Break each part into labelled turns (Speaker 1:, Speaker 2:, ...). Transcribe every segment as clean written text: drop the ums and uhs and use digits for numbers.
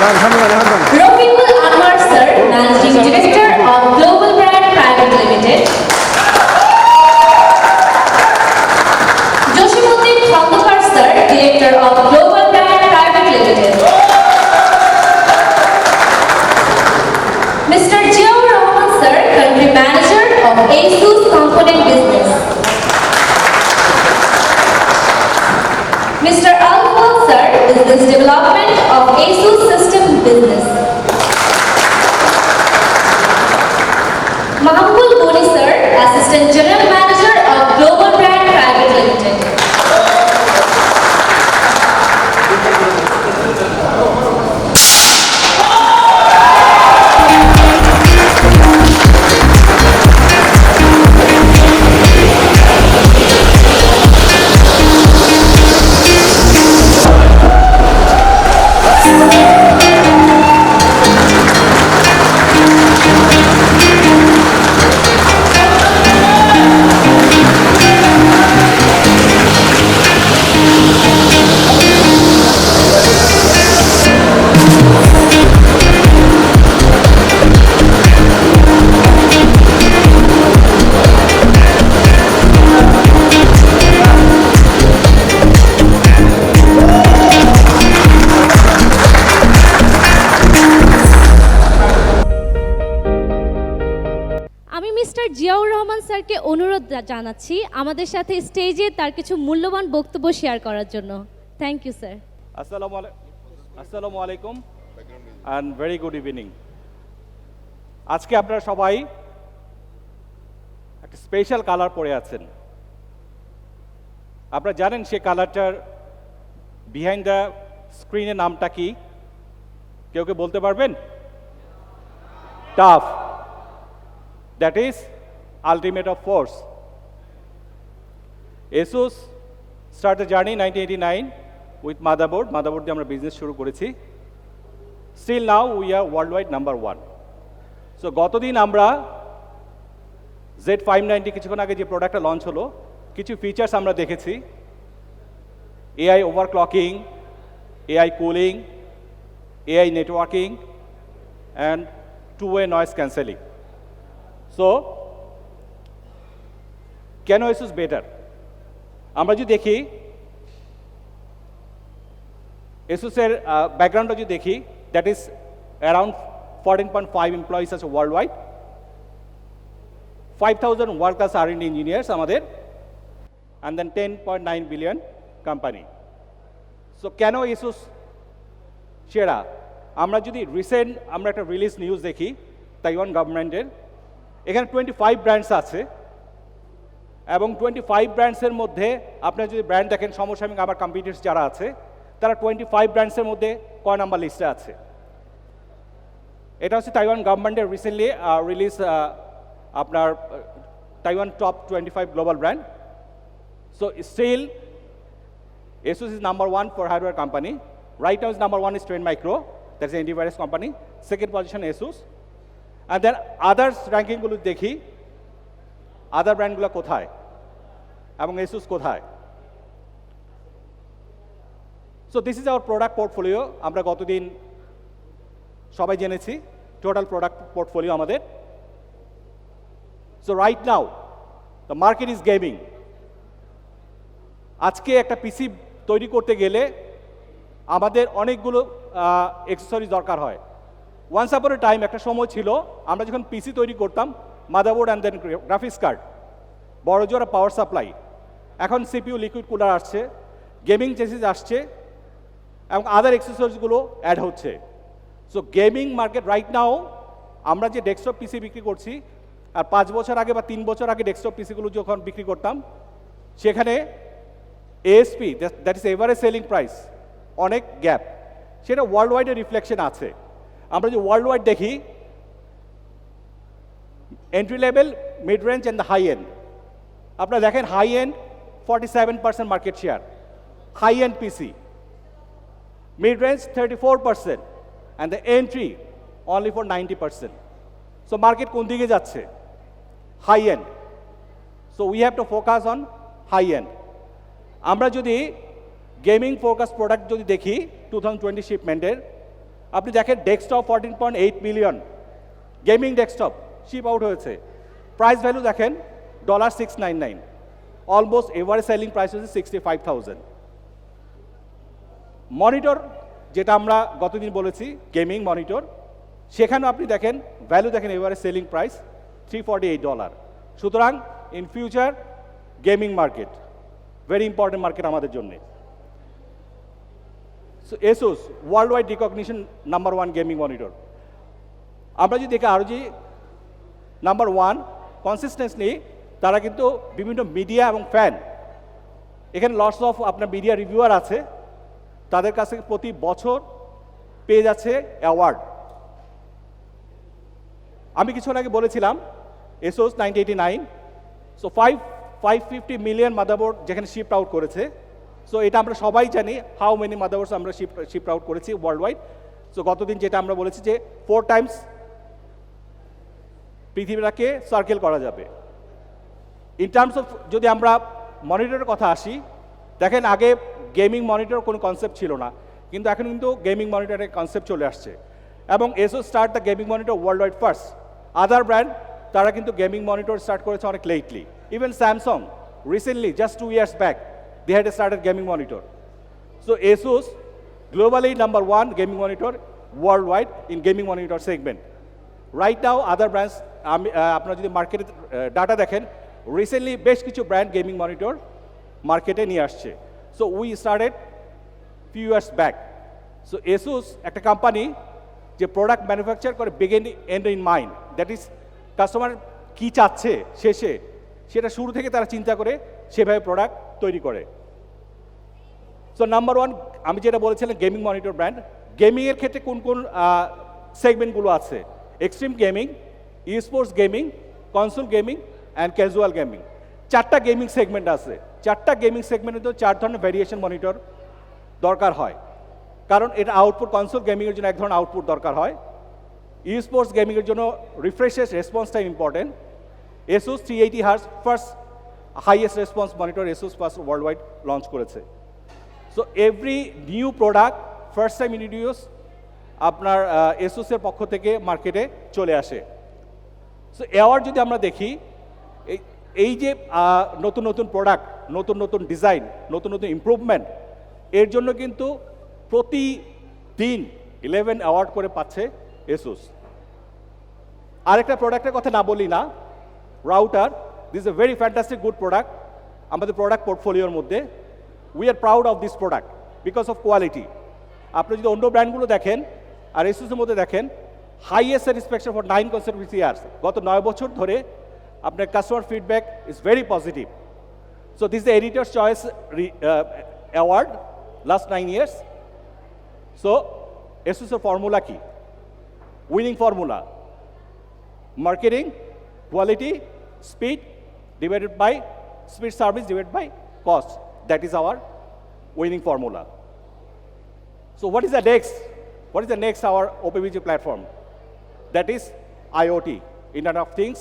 Speaker 1: Rafiqul Anwar sir, Managing Director of Global Brand Private Limited. Joshimuddin Khandekar sir, Director of Global Brand Private Limited. Mr. Jiaur Rahman sir, Country Manager of ASUS Component Business. Mr. Alfal sir, Business Development of ASUS System Business. Mahmood Boni sir, Assistant General Manager of Global Brand Private Limited.
Speaker 2: আমি mister Ziaur Rahman স্যারকে অনুরোধ জানাচ্ছি আমাদের সাথে স্টেজে তার কিছু মূল্যবান বক্তব্য শেয়ার করার জন্য। Thank you sir.
Speaker 3: আসসালামু আলাইকুম অ্যান্ড ভেরি গুড ইভিনিং। আজকে আপনারা সবাই একটা স্পেশাল কালার পরে আছেন। আপনারা জানেন সে কালারটার বিহাইন্ড দ্য স্ক্রিনের নামটা কি? কেউ কেউ বলতে পারবেন? Tough. That is ultimate of force. ASUS started the journey in 1989 with motherboard. Motherboard দিয়ে আমরা বিজনেস শুরু করেছি। Still now we are worldwide number 1. So গতদিন আমরা Z590 কিছুক্ষণ আগে যে প্রোডাক্টটা লঞ্চ হলো, কিছু ফিচার্স আমরা দেখেছি। AI overclocking, AI cooling, AI networking and two-way noise cancelling. So, কেন ASUS better? আমরা যদি দেখি ASUSের ব্যাকগ্রাউন্ডটা যদি দেখি, দ্যাট ইজ অ্যারাউন্ড 14.5 এমপ্লয়িজ আছে world wide, 5,000 world class R&D engineers আমাদের, and then 10.9 billion company. So কেন ASUS সেরা? আমরা যদি রিসেন্ট আমরা একটা রিলিজ নিউজ দেখি তাইওয়ান গভর্নমেন্টের, এখানে 25 ব্র্যান্ডস আছে এবং 25 ব্র্যান্ডসের মধ্যে আপনারা যদি ব্র্যান্ড দেখেন সমসাময়িক আমার কম্পিটিটর্স যারা আছে তারা 25 ব্র্যান্ডসের মধ্যে কয় নাম্বার লিস্টে আছে? এটা হচ্ছে তাইওয়ান গভর্নমেন্টের রিসেন্টলি রিলিজ আপনার Taiwan top 25 global brand. So still ASUS is number 1 for hardware company. Right now is number 1 is Trend Micro, that's an antivirus company. Second position ASUS. And then others র্যাঙ্কিংগুলো দেখি other ব্র্যান্ডগুলো কোথায় এবং ASUS কোথায়। So this is our product portfolio. আমরা গতদিন সবাই জেনেছি টোটাল প্রোডাক্ট পোর্টফোলিও আমাদের। So right now the market is gaming. আজকে একটা পিসি তৈরি করতে গেলে আমাদের অনেকগুলো অ্যাক্সেসরিজ দরকার হয়। ওয়ান্স আপন এ টাইম একটা সময় ছিল আমরা যখন পিসি তৈরি করতাম motherboard and then graphics card, বড় জোর পাওয়ার সাপ্লাই। এখন সিপিইউ লিকুইড কুলার আসছে, গেমিং চেসিস আসছে এবং আদার অ্যাক্সেসরিজগুলো অ্যাড হচ্ছে। So gaming market right now আমরা যে ডেস্কটপ পিসি বিক্রি করছি আর 5 বছর আগে বা 3 বছর আগে ডেস্কটপ পিসিগুলো যখন বিক্রি করতাম সেখানে ASP that is average selling price অনেক গ্যাপ, সেটা ওয়ার্ল্ড ওয়াইডে রিফ্লেকশন আছে। আমরা যদি ওয়ার্ল্ড ওয়াইড দেখি entry level, mid range and the high end, আপনারা দেখেন high end 47% market share, high end PC, mid range 34% and the entry only for 90%. So market কোন দিকে যাচ্ছে? High end. So we have to focus on high end. আমরা যদি gaming focus product যদি দেখি 2020 শিপমেন্টের, আপনি দেখেন desktop 14.8 million gaming desktop ship out হয়েছে। প্রাইস ভ্যালু দেখেন $699, অলমোস্ট এভারেজ সেলিং প্রাইস হচ্ছে 65,000। মনিটর যেটা আমরা গতদিন বলেছি গেমিং মনিটর, সেখানেও আপনি দেখেন ভ্যালু দেখেন এভারেজ সেলিং প্রাইস $348। সুতরাং in future gaming market very important market আমাদের জন্য। So ASUS world wide recognition number 1 gaming monitor. আমরা যদি দেখি ROG নাম্বার 1 কনসিস্টেন্টলি তারা কিন্তু বিভিন্ন মিডিয়া এবং ফ্যান, এখানে লটস অফ আপনার মিডিয়া রিভিউয়ার আছে, তাদের কাছে প্রতি বছর পেয়ে যাচ্ছে অ্যাওয়ার্ড। আমি কিছুক্ষণ আগে বলেছিলাম এসোস 989, সো 550 মিলিয়ন মাদারবোর্ড যেখানে শিফট আউট করেছে। সো এটা আমরা সবাই জানি হাউ মেনি মাদারবোর্ডস আমরা শিফট আউট করেছি ওয়ার্ল্ড ওয়াইড। সো গতদিন যেটা আমরা বলেছি যে 4 টাইমস পৃথিবীটাকে সার্কেল করা যাবে। ইন টার্মস অফ যদি আমরা মনিটরের কথা আসি, দেখেন আগে গেমিং মনিটর কোনো কনসেপ্ট ছিল না, কিন্তু এখন কিন্তু গেমিং মনিটরের কনসেপ্ট চলে আসছে এবং এসো start the gaming monitor world wide first. Other brand তারা কিন্তু গেমিং মনিটর স্টার্ট করেছে অনেক lately. Even Samsung recently just 2 years back they had started gaming monitor. So ASUS globally number 1 gaming monitor worldwide in gaming monitor segment. Right now other brands আপনারা যদি মার্কেটে data দেখেন recently বেশ কিছু brand gaming monitor মার্কেটে নিয়ে আসছে। So we started few years back. So ASUS একটা কোম্পানি যে প্রোডাক্ট ম্যানুফ্যাকচার করে begin end in mind, that is customer কী চাচ্ছে শেষে সেটা শুরু থেকে তারা চিন্তা করে সেভাবে প্রোডাক্ট তৈরি করে। সো নাম্বার 1 আমি যেটা বলেছিলাম গেমিং মনিটর ব্র্যান্ড। গেমিংয়ের ক্ষেত্রে কোন কোন সেগমেন্টগুলো আছে? Extreme gaming, e sports gaming, console gaming and casual gaming. 4টা গেমিং সেগমেন্ট আছে। 4টা গেমিং সেগমেন্টে তো 4 ধরনের ভ্যারিয়েশন মনিটর দরকার হয়, কারণ এটা আউটপুট কনসোল গেমিংয়ের জন্য এক ধরনের আউটপুট দরকার হয়, ই স্পোর্টস গেমিংয়ের জন্য refreshes response time important. ASUS 380 Hz first highest response monitor ASUS first world wide launch করেছে। So every new product first time introduce আপনার ASUSের পক্ষ থেকে মার্কেটে চলে আসে। সো অ্যাওয়ার্ড যদি আমরা দেখি, এই যে নতুন নতুন প্রোডাক্ট, নতুন নতুন ডিজাইন, নতুন নতুন ইমপ্রুভমেন্ট, এর জন্য কিন্তু প্রতিদিন 11 অ্যাওয়ার্ড করে পাচ্ছে ASUS। আরেকটা প্রোডাক্টের কথা না বলি না, router. This a very fantastic good product আমাদের প্রোডাক্ট পোর্টফোলিওর মধ্যে। We are proud of this product because of quality. আপনি যদি অন্য ব্র্যান্ডগুলো দেখেন আর ASUSের মধ্যে দেখেন, highest satisfaction for 9 consecutive years, গত 9 বছর ধরে আপনার customer feedback is very positive. So this the editor's choice award last 9 years। So ASUSের ফর্মুলা কি? Winning formula, marketing, quality, speed divided by speed service divided by cost. That is our winning formula. So what is the next? What is the next our OPBG platform? That is IoT, Internet of Things.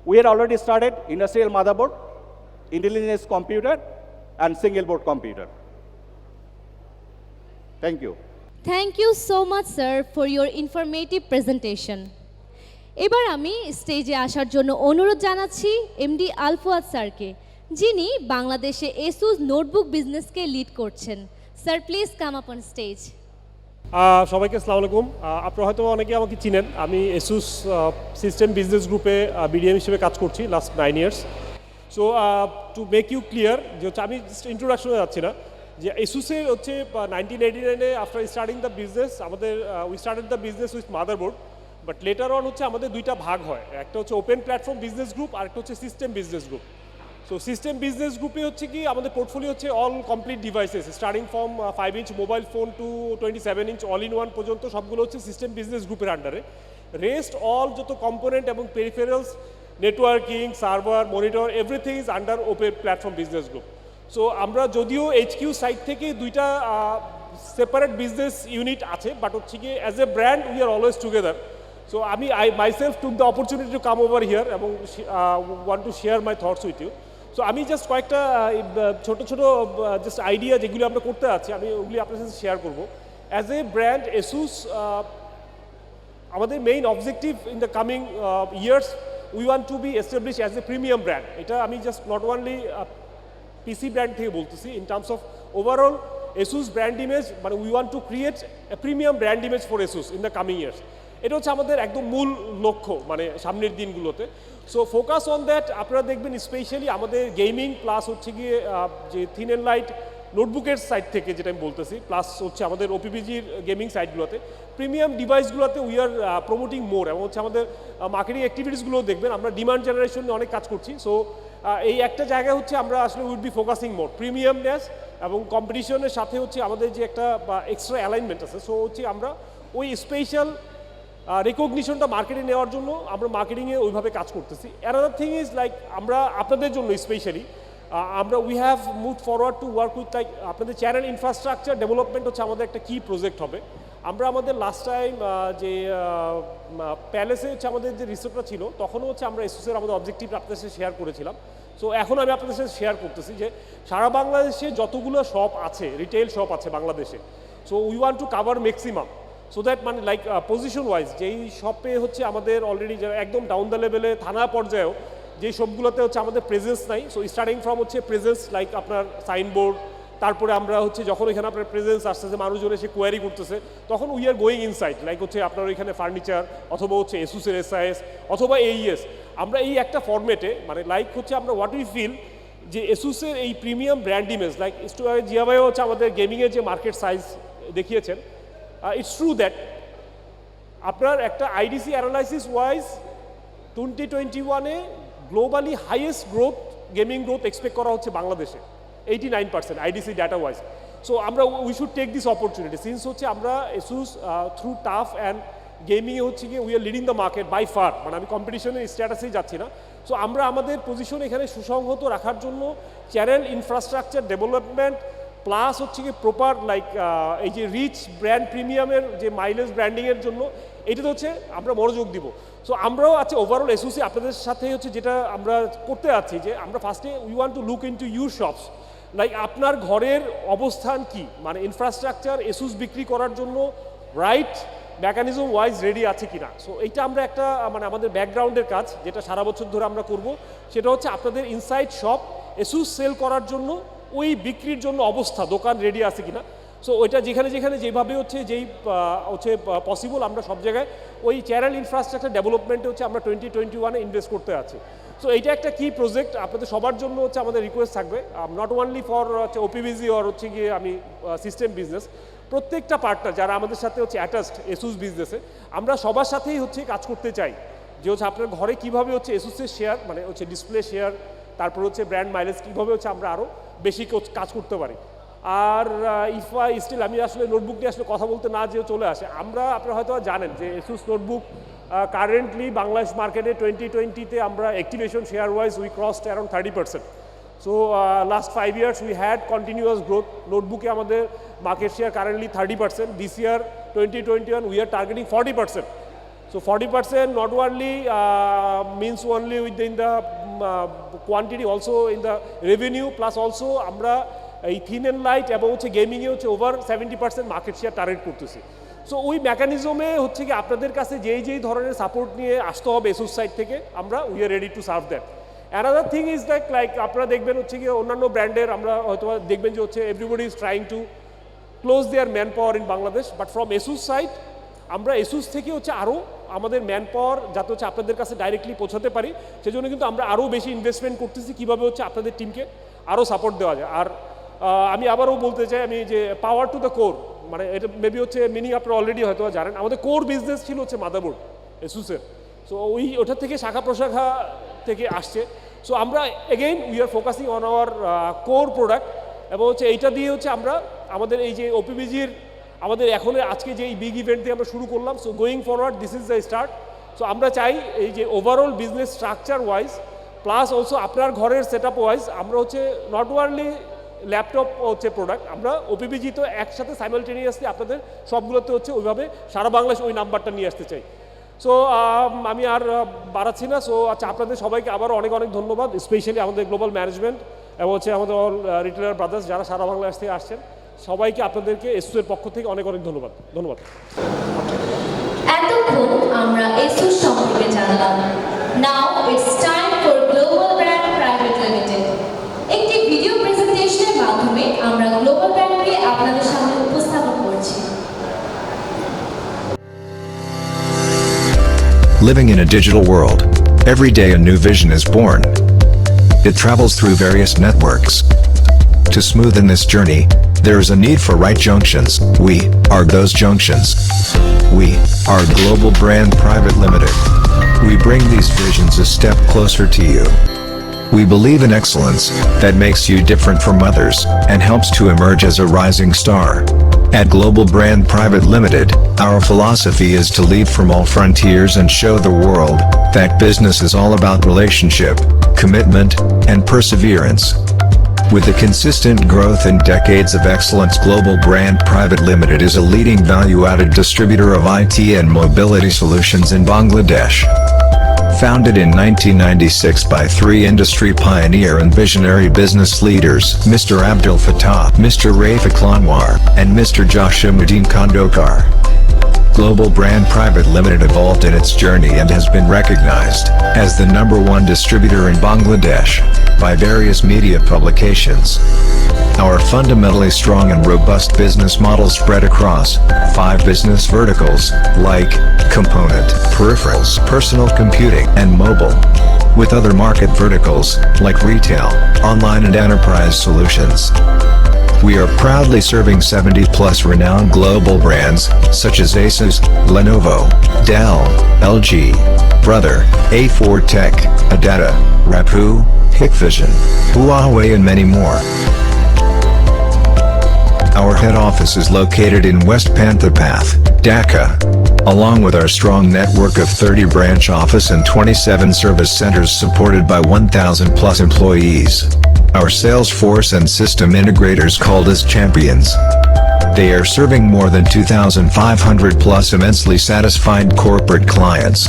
Speaker 3: We had already started industrial motherboard, intelligence computer and single board computer. Thank you.
Speaker 2: Thank you so much sir for your informative presentation. এবার আমি স্টেজে আসার জন্য অনুরোধ জানাচ্ছি MD আল ফুয়াদ স্যারকে, যিনি বাংলাদেশে ASUS নোটবুক বিজনেসকে লিড করছেন। Sir please come up on stage.
Speaker 4: সবাইকে আসসালামু আলাইকুম। আপনারা হয়তো অনেকে আমাকে চিনেন, আমি ASUS সিস্টেম বিজনেস গ্রুপে BDM হিসেবে কাজ করছি last 9 years। So to make you clear যে হচ্ছে আমি জাস্ট ইন্ট্রোডাকশনে যাচ্ছি না, যে ASUSের হচ্ছে 1989-এ আফটার স্টার্টিং দ্য বিজনেস আমাদের we started the business with motherboard, but later on হচ্ছে আমাদের দুইটা ভাগ হয়, একটা হচ্ছে ওপেন প্ল্যাটফর্ম বিজনেস গ্রুপ আর একটা হচ্ছে system business group. So system business গ্রুপে হচ্ছে কি আমাদের পোর্টফোলিও হচ্ছে all complete devices, starting from 5 inch mobile phone to 27 inch all in one পর্যন্ত সবগুলো হচ্ছে সিস্টেম বিজনেস গ্রুপের আন্ডারে। রেস্ট অল যত কম্পোনেন্ট এবং peripherals, networking, server, monitor, everything is under open platform business group. So আমরা যদিও HQ সাইড থেকে দুইটা সেপারেট বিজনেস ইউনিট আছে, বাট হচ্ছে কি as a brand we are always together. So I myself took the opportunity to come over here এবং want to share my thoughts with you. So আমি just কয়েকটা ছোটো ছোটো জাস্ট আইডিয়া যেগুলি আমরা করতে আছি আমি ওগুলি আপনার সাথে শেয়ার করবো। অ্যাজ এ ব্র্যান্ড এসুস আমাদের main objective in the coming years we want to be establish as a premium brand. এটা আমি just not only PC brand থেকে বলতেছি, in terms of overall Asus brand image, মানে we want to create a premium brand image for Asus in the coming years. এটা হচ্ছে আমাদের একদম মূল লক্ষ্য মানে সামনের দিনগুলোতে। So focus on that. আপনারা দেখবেন স্পেশালি আমাদের গেমিং প্লাস হচ্ছে গিয়ে যে থিন অ্যান্ড লাইট নোটবুকের সাইড থেকে যেটা আমি বলতেছি, প্লাস হচ্ছে আমাদের ওপিপিজির গেমিং সাইটগুলোতে প্রিমিয়াম ডিভাইসগুলোতে উই আর প্রমোটিং মোর, এবং হচ্ছে আমাদের মার্কেটিং অ্যাক্টিভিটিসগুলো দেখবেন আমরা ডিমান্ড জেনারেশন নিয়ে অনেক কাজ করছি। সো এই একটা জায়গায় হচ্ছে আমরা আসলে উইড বি ফোকাসিং মোর প্রিমিয়ামনেস এবং কম্পিটিশনের সাথে হচ্ছে আমাদের যে একটা এক্সট্রা অ্যালাইনমেন্ট আছে। সো হচ্ছে আমরা ওই স্পেশাল রেকগনিশনটা মার্কেটে নেওয়ার জন্য আমরা মার্কেটিংয়ে ওইভাবে কাজ করতেছি। অ্যানাদার থিং ইজ লাইক আমরা আপনাদের জন্য স্পেশালি আমরা we have move forward to work with like আপনাদের চ্যানেল ইনফ্রাস্ট্রাকচার ডেভেলপমেন্ট হচ্ছে আমাদের একটা কি প্রজেক্ট হবে। আমরা আমাদের লাস্ট টাইম যে প্যালেসে হচ্ছে আমাদের যে রিসোর্টটা ছিল তখনও হচ্ছে আমরা এসুসের আমাদের অবজেক্টিভ আপনাদের সাথে শেয়ার করেছিলাম। সো এখন আমি আপনাদের সাথে শেয়ার করতেছি যে সারা বাংলাদেশে যতগুলো শপ আছে, রিটেল শপ আছে বাংলাদেশে, so we want to cover maximum, so that মানে লাইক পজিশন ওয়াইজ যেই শপে হচ্ছে আমাদের অলরেডি একদম ডাউন দ্য লেভেলে থানা পর্যায়েও যেই শপগুলোতে হচ্ছে আমাদের প্রেজেন্স নাই, সো স্টার্টিং ফ্রম হচ্ছে প্রেজেন্স লাইক আপনার সাইনবোর্ড, তারপরে আমরা হচ্ছে যখন এখানে আপনার প্রেজেন্স আসতেছে মানুষজন এসে কোয়ারি করতেছে তখন we are going inside like হচ্ছে আপনার এখানে ফার্নিচার অথবা হচ্ছে এসুসের এসআইএস অথবা এইএস, আমরা এই একটা ফরম্যাটে মানে লাইক হচ্ছে আমরা হোয়াট উই ফিল যে এসুসের এই premium brand image like Zia ভাইও হচ্ছে আমাদের গেমিংয়ের যে মার্কেট সাইজ দেখিয়েছেন, ইটস ট্রু দ্যাট আপনার একটা আইডিসি অ্যানালাইসিস ওয়াইজ 2021-এ globally highest growth gaming growth expect করা হচ্ছে বাংলাদেশে 89% আইডিসি ডাটা ওয়াইজ। সো আমরা we should take this opportunity since হচ্ছে আমরা এসুস থ্রু টাফ অ্যান্ড গেমিংয়ে হচ্ছে গিয়ে we are leading the market by far, মানে আমি কম্পিটিশনের স্ট্যাটাসেই যাচ্ছি না। সো আমরা আমাদের পজিশন এখানে সুসংহত রাখার জন্য চ্যানেল ইনফ্রাস্ট্রাকচার ডেভেলপমেন্ট প্লাস হচ্ছে কি প্রপার লাইক এই যে রিচ ব্র্যান্ড প্রিমিয়ামের যে মাইলেজ ব্র্যান্ডিংয়ের জন্য এটাতে হচ্ছে আমরা মনোযোগ দিব। সো আমরাও আছে ওভারঅল এসুসি আপনাদের সাথে হচ্ছে যেটা আমরা করতে যাচ্ছি যে আমরা ফার্স্টে we want to look into your shops like আপনার ঘরের অবস্থান কি, মানে ইনফ্রাস্ট্রাকচার এসুস বিক্রি করার জন্য রাইট মেকানিজম ওয়াইজ রেডি আছে কিনা। সো এইটা আমরা একটা মানে আমাদের ব্যাকগ্রাউন্ডের কাজ যেটা সারা বছর ধরে আমরা করব, সেটা হচ্ছে আপনাদের ইনসাইড শপ এসুস সেল করার জন্য ওই বিক্রির জন্য অবস্থা দোকান রেডি আছে কিনা। সো ওইটা যেখানে যেখানে যেভাবে হচ্ছে যেই হচ্ছে পসিবল আমরা সব জায়গায় ওই চ্যানেল ইনফ্রাস্ট্রাকচার ডেভেলপমেন্টে হচ্ছে আমরা 2021-এ ইনভেস্ট করতে আছি। সো এইটা একটা কি প্রজেক্ট আপনাদের সবার জন্য হচ্ছে আমাদের রিকোয়েস্ট থাকবে, নট অনলি ফর হচ্ছে ওপিবিজি আর হচ্ছে গিয়ে আমি সিস্টেম বিজনেস, প্রত্যেকটা পার্টনার যারা আমাদের সাথে হচ্ছে অ্যাটাচড এসুস বিজনেসে আমরা সবার সাথেই হচ্ছে কাজ করতে চাই যে হচ্ছে আপনার ঘরে কীভাবে হচ্ছে এসুসের শেয়ার মানে হচ্ছে ডিসপ্লে শেয়ার তারপর হচ্ছে ব্র্যান্ড মাইলেজ কীভাবে হচ্ছে আমরা আরও বেশি কাজ করতে পারি। আর স্টিল আমি আসলে নোটবুক নিয়ে আসলে কথা বলতে না যেও চলে আসে, আমরা আপনারা হয়তো জানেন যে এসুস নোটবুক কারেন্টলি বাংলাদেশ মার্কেটে 2020-তে আমরা activation share wise we crossed around 30%। So last 5 years we had continuous growth. নোটবুকে আমাদের market share currently 30%, this year 2021 we are targeting 40%। So 40% not only means only within the quantity, also in the revenue, plus also আমরা এই thin and light এবং হচ্ছে গেমিংয়ে হচ্ছে over 70% market share target করতেছি। So ওই মেকানিজমে হচ্ছে কি আপনাদের কাছে যেই ধরনের সাপোর্ট নিয়ে আসতে হবে এসুস সাইড থেকে আমরা we are ready to serve that. Another thing is like আপনারা দেখবেন হচ্ছে কি অন্যান্য ব্র্যান্ডের আমরা হয়তো দেখবেন যে হচ্ছে everybody is trying to close their man power in Bangladesh, but from ASUS side আমরা এসুস থেকে হচ্ছে আরও আমাদের ম্যান পাওয়ার যাতে হচ্ছে আপনাদের কাছে ডাইরেক্টলি পৌঁছাতে পারি সেজন্য কিন্তু আমরা আরও বেশি ইনভেস্টমেন্ট করতেছি কীভাবে হচ্ছে আপনাদের টিমকে আরও সাপোর্ট দেওয়া যায়। আর আমি আবারও বলতে চাই আমি যে পাওয়ার টু দ্য কোর, মানে এটা মেবি হচ্ছে মিনিং আপনারা অলরেডি হয়তো জানেন আমাদের কোর বিজনেস ছিল হচ্ছে মাদারবোর্ড এসুসের। সো ওটা থেকে শাখা প্রশাখা থেকে আসছে। সো আমরা again we are focusing on our core product এবং হচ্ছে এইটা দিয়ে হচ্ছে আমরা আমাদের এই যে ওপিবিজির আমাদের এখন আজকে যে এই বিগ ইভেন্ট দিয়ে আমরা শুরু করলাম। So going forward this is the start. So আমরা চাই এই যে overall business structure wise plus also আপনার ঘরের সেট আপ ওয়াইজ আমরা হচ্ছে নট অনলি ল্যাপটপ হচ্ছে প্রোডাক্ট, আমরা ওপিবিজি তো একসাথে সাইমালটেনিয়াসলি আপনাদের সবগুলোতে হচ্ছে ওইভাবে সারা বাংলাদেশ ওই নাম্বারটা নিয়ে আসতে চাই। সো আমি আর বাড়াচ্ছি না। সো আচ্ছা আপনাদের সবাইকে আবারও অনেক অনেক ধন্যবাদ, স্পেশালি আমাদের গ্লোবাল ম্যানেজমেন্ট এবং হচ্ছে আমাদের অল রিটেলার ব্রাদার্স যারা সারা বাংলাদেশ থেকে আসছেন। সবাইকে আপনাদেরকে এসুসের পক্ষ থেকে অনেক অনেক ধন্যবাদ।
Speaker 1: এতক্ষণ আমরা এসুস সম্পর্কে জানলাম। Now it's time for global Brand Private limited. একটি ভিডিও প্রেজেন্টেশনের মাধ্যমে আমরা গ্লোবাল ব্র্যান্ডকে আপনাদের সামনে উপস্থাপন করছি।
Speaker 5: Living in a digital world, every day a new vision is born. It travels through various networks. To smoothen this journey, there is a need for right junctions. We are those junctions. We are Global Brand Private Limited. We bring these visions a step closer to you. We believe in excellence that makes you different from others and helps to emerge as a rising star. At Global Brand Private Limited, our philosophy is to lead from all frontiers and show the world that business is all about relationship, commitment, and perseverance. With the consistent growth and decades of excellence, Global Brand Private Limited is a leading value-added distributor of IT and mobility solutions in Bangladesh. Founded in 1996 by three industry pioneer and visionary business leaders, Mr. Abdul Fattah, Mr. Rafiq Lanwar, and Mr. Jashimuddin Khandokar. Global Brand Private Limited evolved in its journey and has been recognized as the #1 distributor in Bangladesh by various media publications. Our fundamentally strong and robust business model spread across 5 business verticals like component, peripherals, personal computing, and mobile, with other market verticals like retail, online and enterprise solutions. We are proudly serving 70+ renowned global brands such as Asus, Lenovo, Dell, LG, Brother, A4 Tech, Adata, Rapu, Hikvision, Huawei, and many more. Our head office is located in West Panthapath, Dhaka, along with our strong network of 30 branch office and 27 service centers supported by 1,000+ employees. Our sales force and system integrators called as champions. They are serving more than 2,500+ immensely satisfied corporate clients,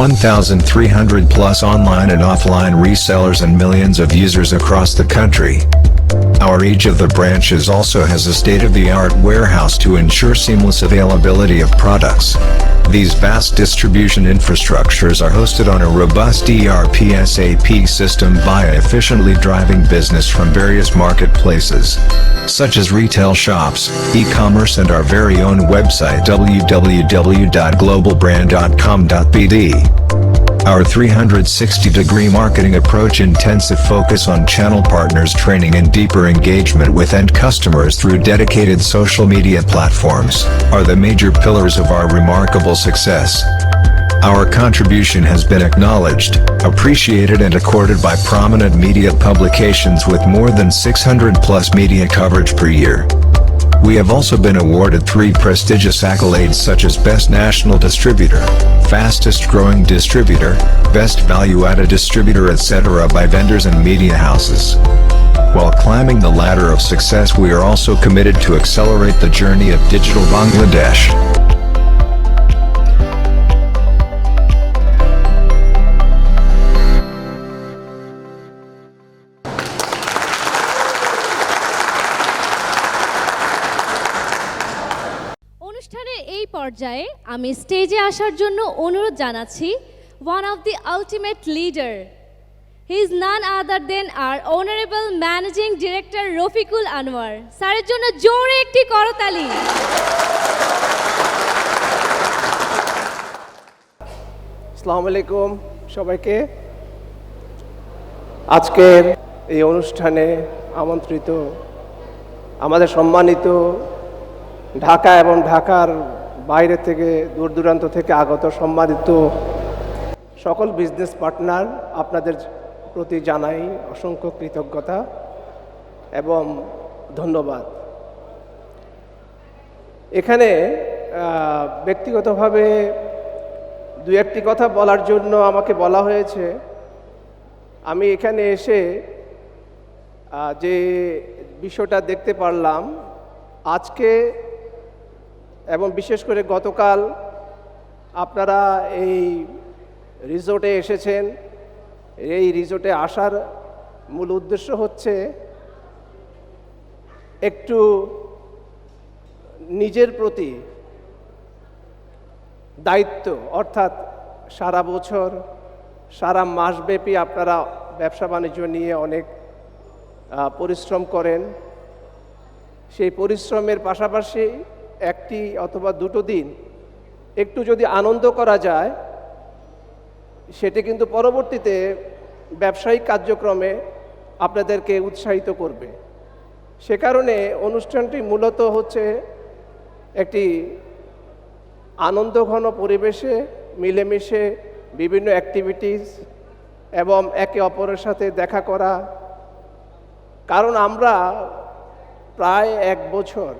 Speaker 5: 1,300+ online and offline resellers, and millions of users across the country. Each of the branches also has a state-of-the-art warehouse to ensure seamless availability of products. These vast distribution infrastructures are hosted on a robust ERP SAP system via efficiently driving business from various marketplaces, such as retail shops, e-commerce, and our very own website www.globalbrand.com.bd. Our 360-degree marketing approach intensive focus on channel partners training and deeper engagement with end customers through dedicated social media platforms are the major pillars of our remarkable success. Our contribution has been acknowledged, appreciated, and accorded by prominent media publications with more than 600+ media coverage per year. We have also been awarded 3 prestigious accolades such as Best National Distributor, Fastest Growing Distributor, Best Value-Added Distributor, etc. by vendors and media houses. While climbing the ladder of success, we are also committed to accelerate the journey of digital Bangladesh.
Speaker 2: অনুষ্ঠানের এই পর্যায়ে আমি স্টেজে আসার জন্য অনুরোধ জানাচ্ছি one of the ultimate leader. He is none other than our honorable managing director Rafiqul Anwar স্যারের জন্য জোরে একটি করতালি।
Speaker 6: আসসালামু আলাইকুম সবাইকে। আজকের এই অনুষ্ঠানে আমন্ত্রিত আমাদের সম্মানিত ঢাকা এবং ঢাকার বাইরে থেকে দূর দূরান্ত থেকে আগত সম্মানিত সকল বিজনেস পার্টনার, আপনাদের প্রতি জানাই অসংখ্য কৃতজ্ঞতা এবং ধন্যবাদ। এখানে ব্যক্তিগতভাবে দু একটি কথা বলার জন্য আমাকে বলা হয়েছে। আমি এখানে এসে যে বিষয়টা দেখতে পারলাম আজকে এবং বিশেষ করে গতকাল আপনারা এই রিসোর্টে এসেছেন। এই রিসোর্টে আসার মূল উদ্দেশ্য হচ্ছে একটু নিজের প্রতি দায়িত্ব, অর্থাৎ সারা বছর সারা মাসব্যাপী আপনারা ব্যবসা বাণিজ্য নিয়ে অনেক পরিশ্রম করেন। সেই পরিশ্রমের পাশাপাশি একটি অথবা দুটো দিন একটু যদি আনন্দ করা যায়, সেটি কিন্তু পরবর্তীতে ব্যবসায়িক কার্যক্রমে আপনাদেরকে উৎসাহিত করবে। সে কারণে অনুষ্ঠানটি মূলত হচ্ছে একটি আনন্দঘন পরিবেশে মিলেমিশে বিভিন্ন অ্যাক্টিভিটিস এবং একে অপরের সাথে দেখা করা। কারণ আমরা প্রায় 1 বছর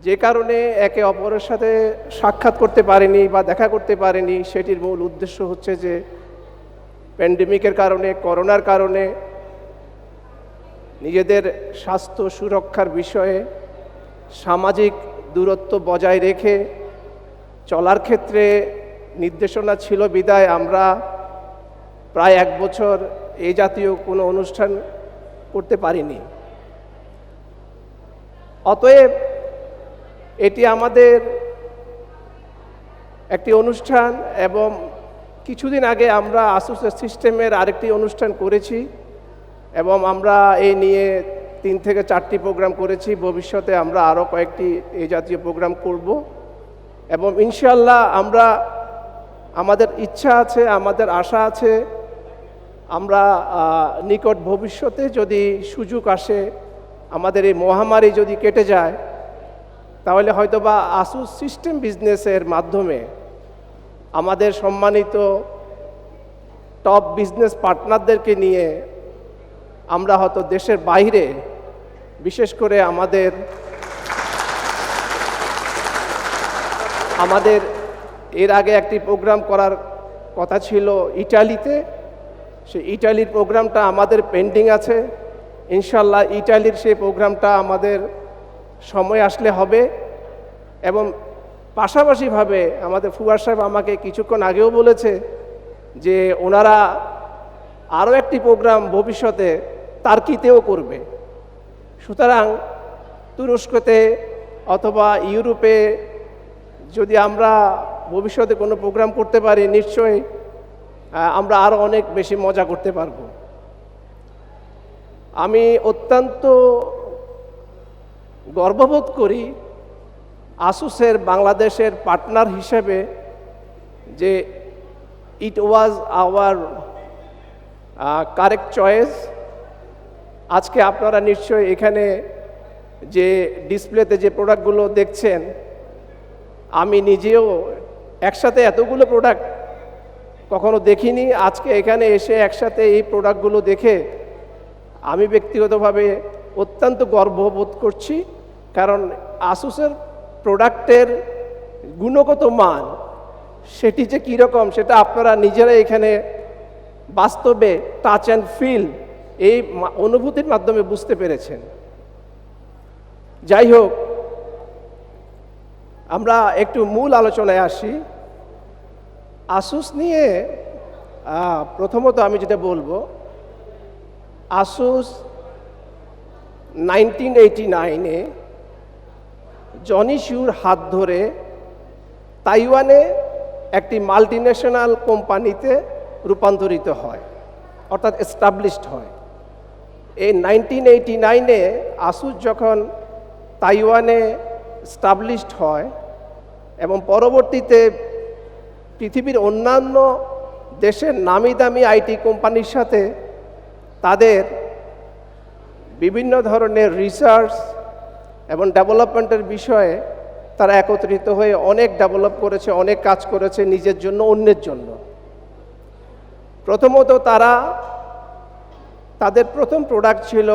Speaker 6: যে কারণে একে অপরের সাথে সাক্ষাৎ করতে পারিনি বা দেখা করতে পারিনি, সেটির মূল উদ্দেশ্য হচ্ছে যে প্যান্ডেমিকের কারণে, করোনার কারণে নিজেদের স্বাস্থ্য সুরক্ষার বিষয়ে সামাজিক দূরত্ব বজায় রেখে চলার ক্ষেত্রে নির্দেশনা ছিল বিদায় আমরা প্রায় 1 বছর এই জাতীয় কোনো অনুষ্ঠান করতে পারিনি। অতএব এটি আমাদের একটি অনুষ্ঠান, এবং কিছুদিন আগে আমরা আসুসের সিস্টেমের আরেকটি অনুষ্ঠান করেছি এবং আমরা এই নিয়ে 3 থেকে 4টি প্রোগ্রাম করেছি। ভবিষ্যতে আমরা আরও কয়েকটি এই জাতীয় প্রোগ্রাম করব এবং ইনশাআল্লাহ আমরা আমাদের ইচ্ছা আছে, আমাদের আশা আছে, আমরা নিকট ভবিষ্যতে যদি সুযোগ আসে, আমাদের এই মহামারী যদি কেটে যায়, তাহলে হয়তোবা আসুস সিস্টেম বিজনেসের মাধ্যমে আমাদের সম্মানিত টপ বিজনেস পার্টনারদেরকে নিয়ে আমরা হয়তো দেশের বাইরে, বিশেষ করে আমাদের এর আগে একটি প্রোগ্রাম করার কথা ছিল ইটালিতে। সেই ইটালির প্রোগ্রামটা আমাদের পেন্ডিং আছে। ইনশাল্লাহ ইটালির সেই প্রোগ্রামটা আমাদের সময় আসলে হবে। এবং পাশাপাশিভাবে আমাদের ফুয়াদ সাহেব আমাকে কিছুক্ষণ আগেও বলেছে যে ওনারা আরও একটি প্রোগ্রাম ভবিষ্যতে টার্কিতেও করবে। সুতরাং তুরস্কতে অথবা ইউরোপে যদি আমরা ভবিষ্যতে কোনো প্রোগ্রাম করতে পারি, নিশ্চয়ই আমরা আরও অনেক বেশি মজা করতে পারব। আমি অত্যন্ত গর্ববোধ করি আসুসের বাংলাদেশের পার্টনার হিসেবে, যে ইট ওয়াজ আওয়ার কারেক্ট চয়েস। আজকে আপনারা নিশ্চয়ই এখানে যে ডিসপ্লেতে যে প্রোডাক্টগুলো দেখছেন, আমি নিজেও একসাথে এতগুলো প্রোডাক্ট কখনো দেখিনি। আজকে এখানে এসে একসাথে এই প্রোডাক্টগুলো দেখে আমি ব্যক্তিগতভাবে অত্যন্ত গর্ববোধ করছি। কারণ আসুসের প্রোডাক্টের গুণগত মান সেটি যে কীরকম সেটা আপনারা নিজেরা এখানে বাস্তবে টাচ অ্যান্ড ফিল এই অনুভূতির মাধ্যমে বুঝতে পেরেছেন। যাই হোক, আমরা একটু মূল আলোচনায় আসি। আসুস নিয়ে প্রথমত আমি যেটা বলবো, আসুস 1989-এ জনি শিউর হাত ধরে তাইওয়ানে একটি মাল্টিন্যাশনাল কোম্পানিতে রূপান্তরিত হয়, অর্থাৎ এস্টাবলিশড হয়। এই 1989-এ আসুস যখন তাইওয়ানে এস্টাবলিশড হয় এবং পরবর্তীতে পৃথিবীর অন্যান্য দেশের নামি দামি আইটি কোম্পানির সাথে তাদের বিভিন্ন ধরনের রিসার্চ এবং ডেভেলপমেন্টের বিষয়ে তারা একত্রিত হয়ে অনেক ডেভেলপ করেছে, অনেক কাজ করেছে নিজের জন্য, অন্যের জন্য। প্রথমত তাদের প্রথম প্রোডাক্ট ছিল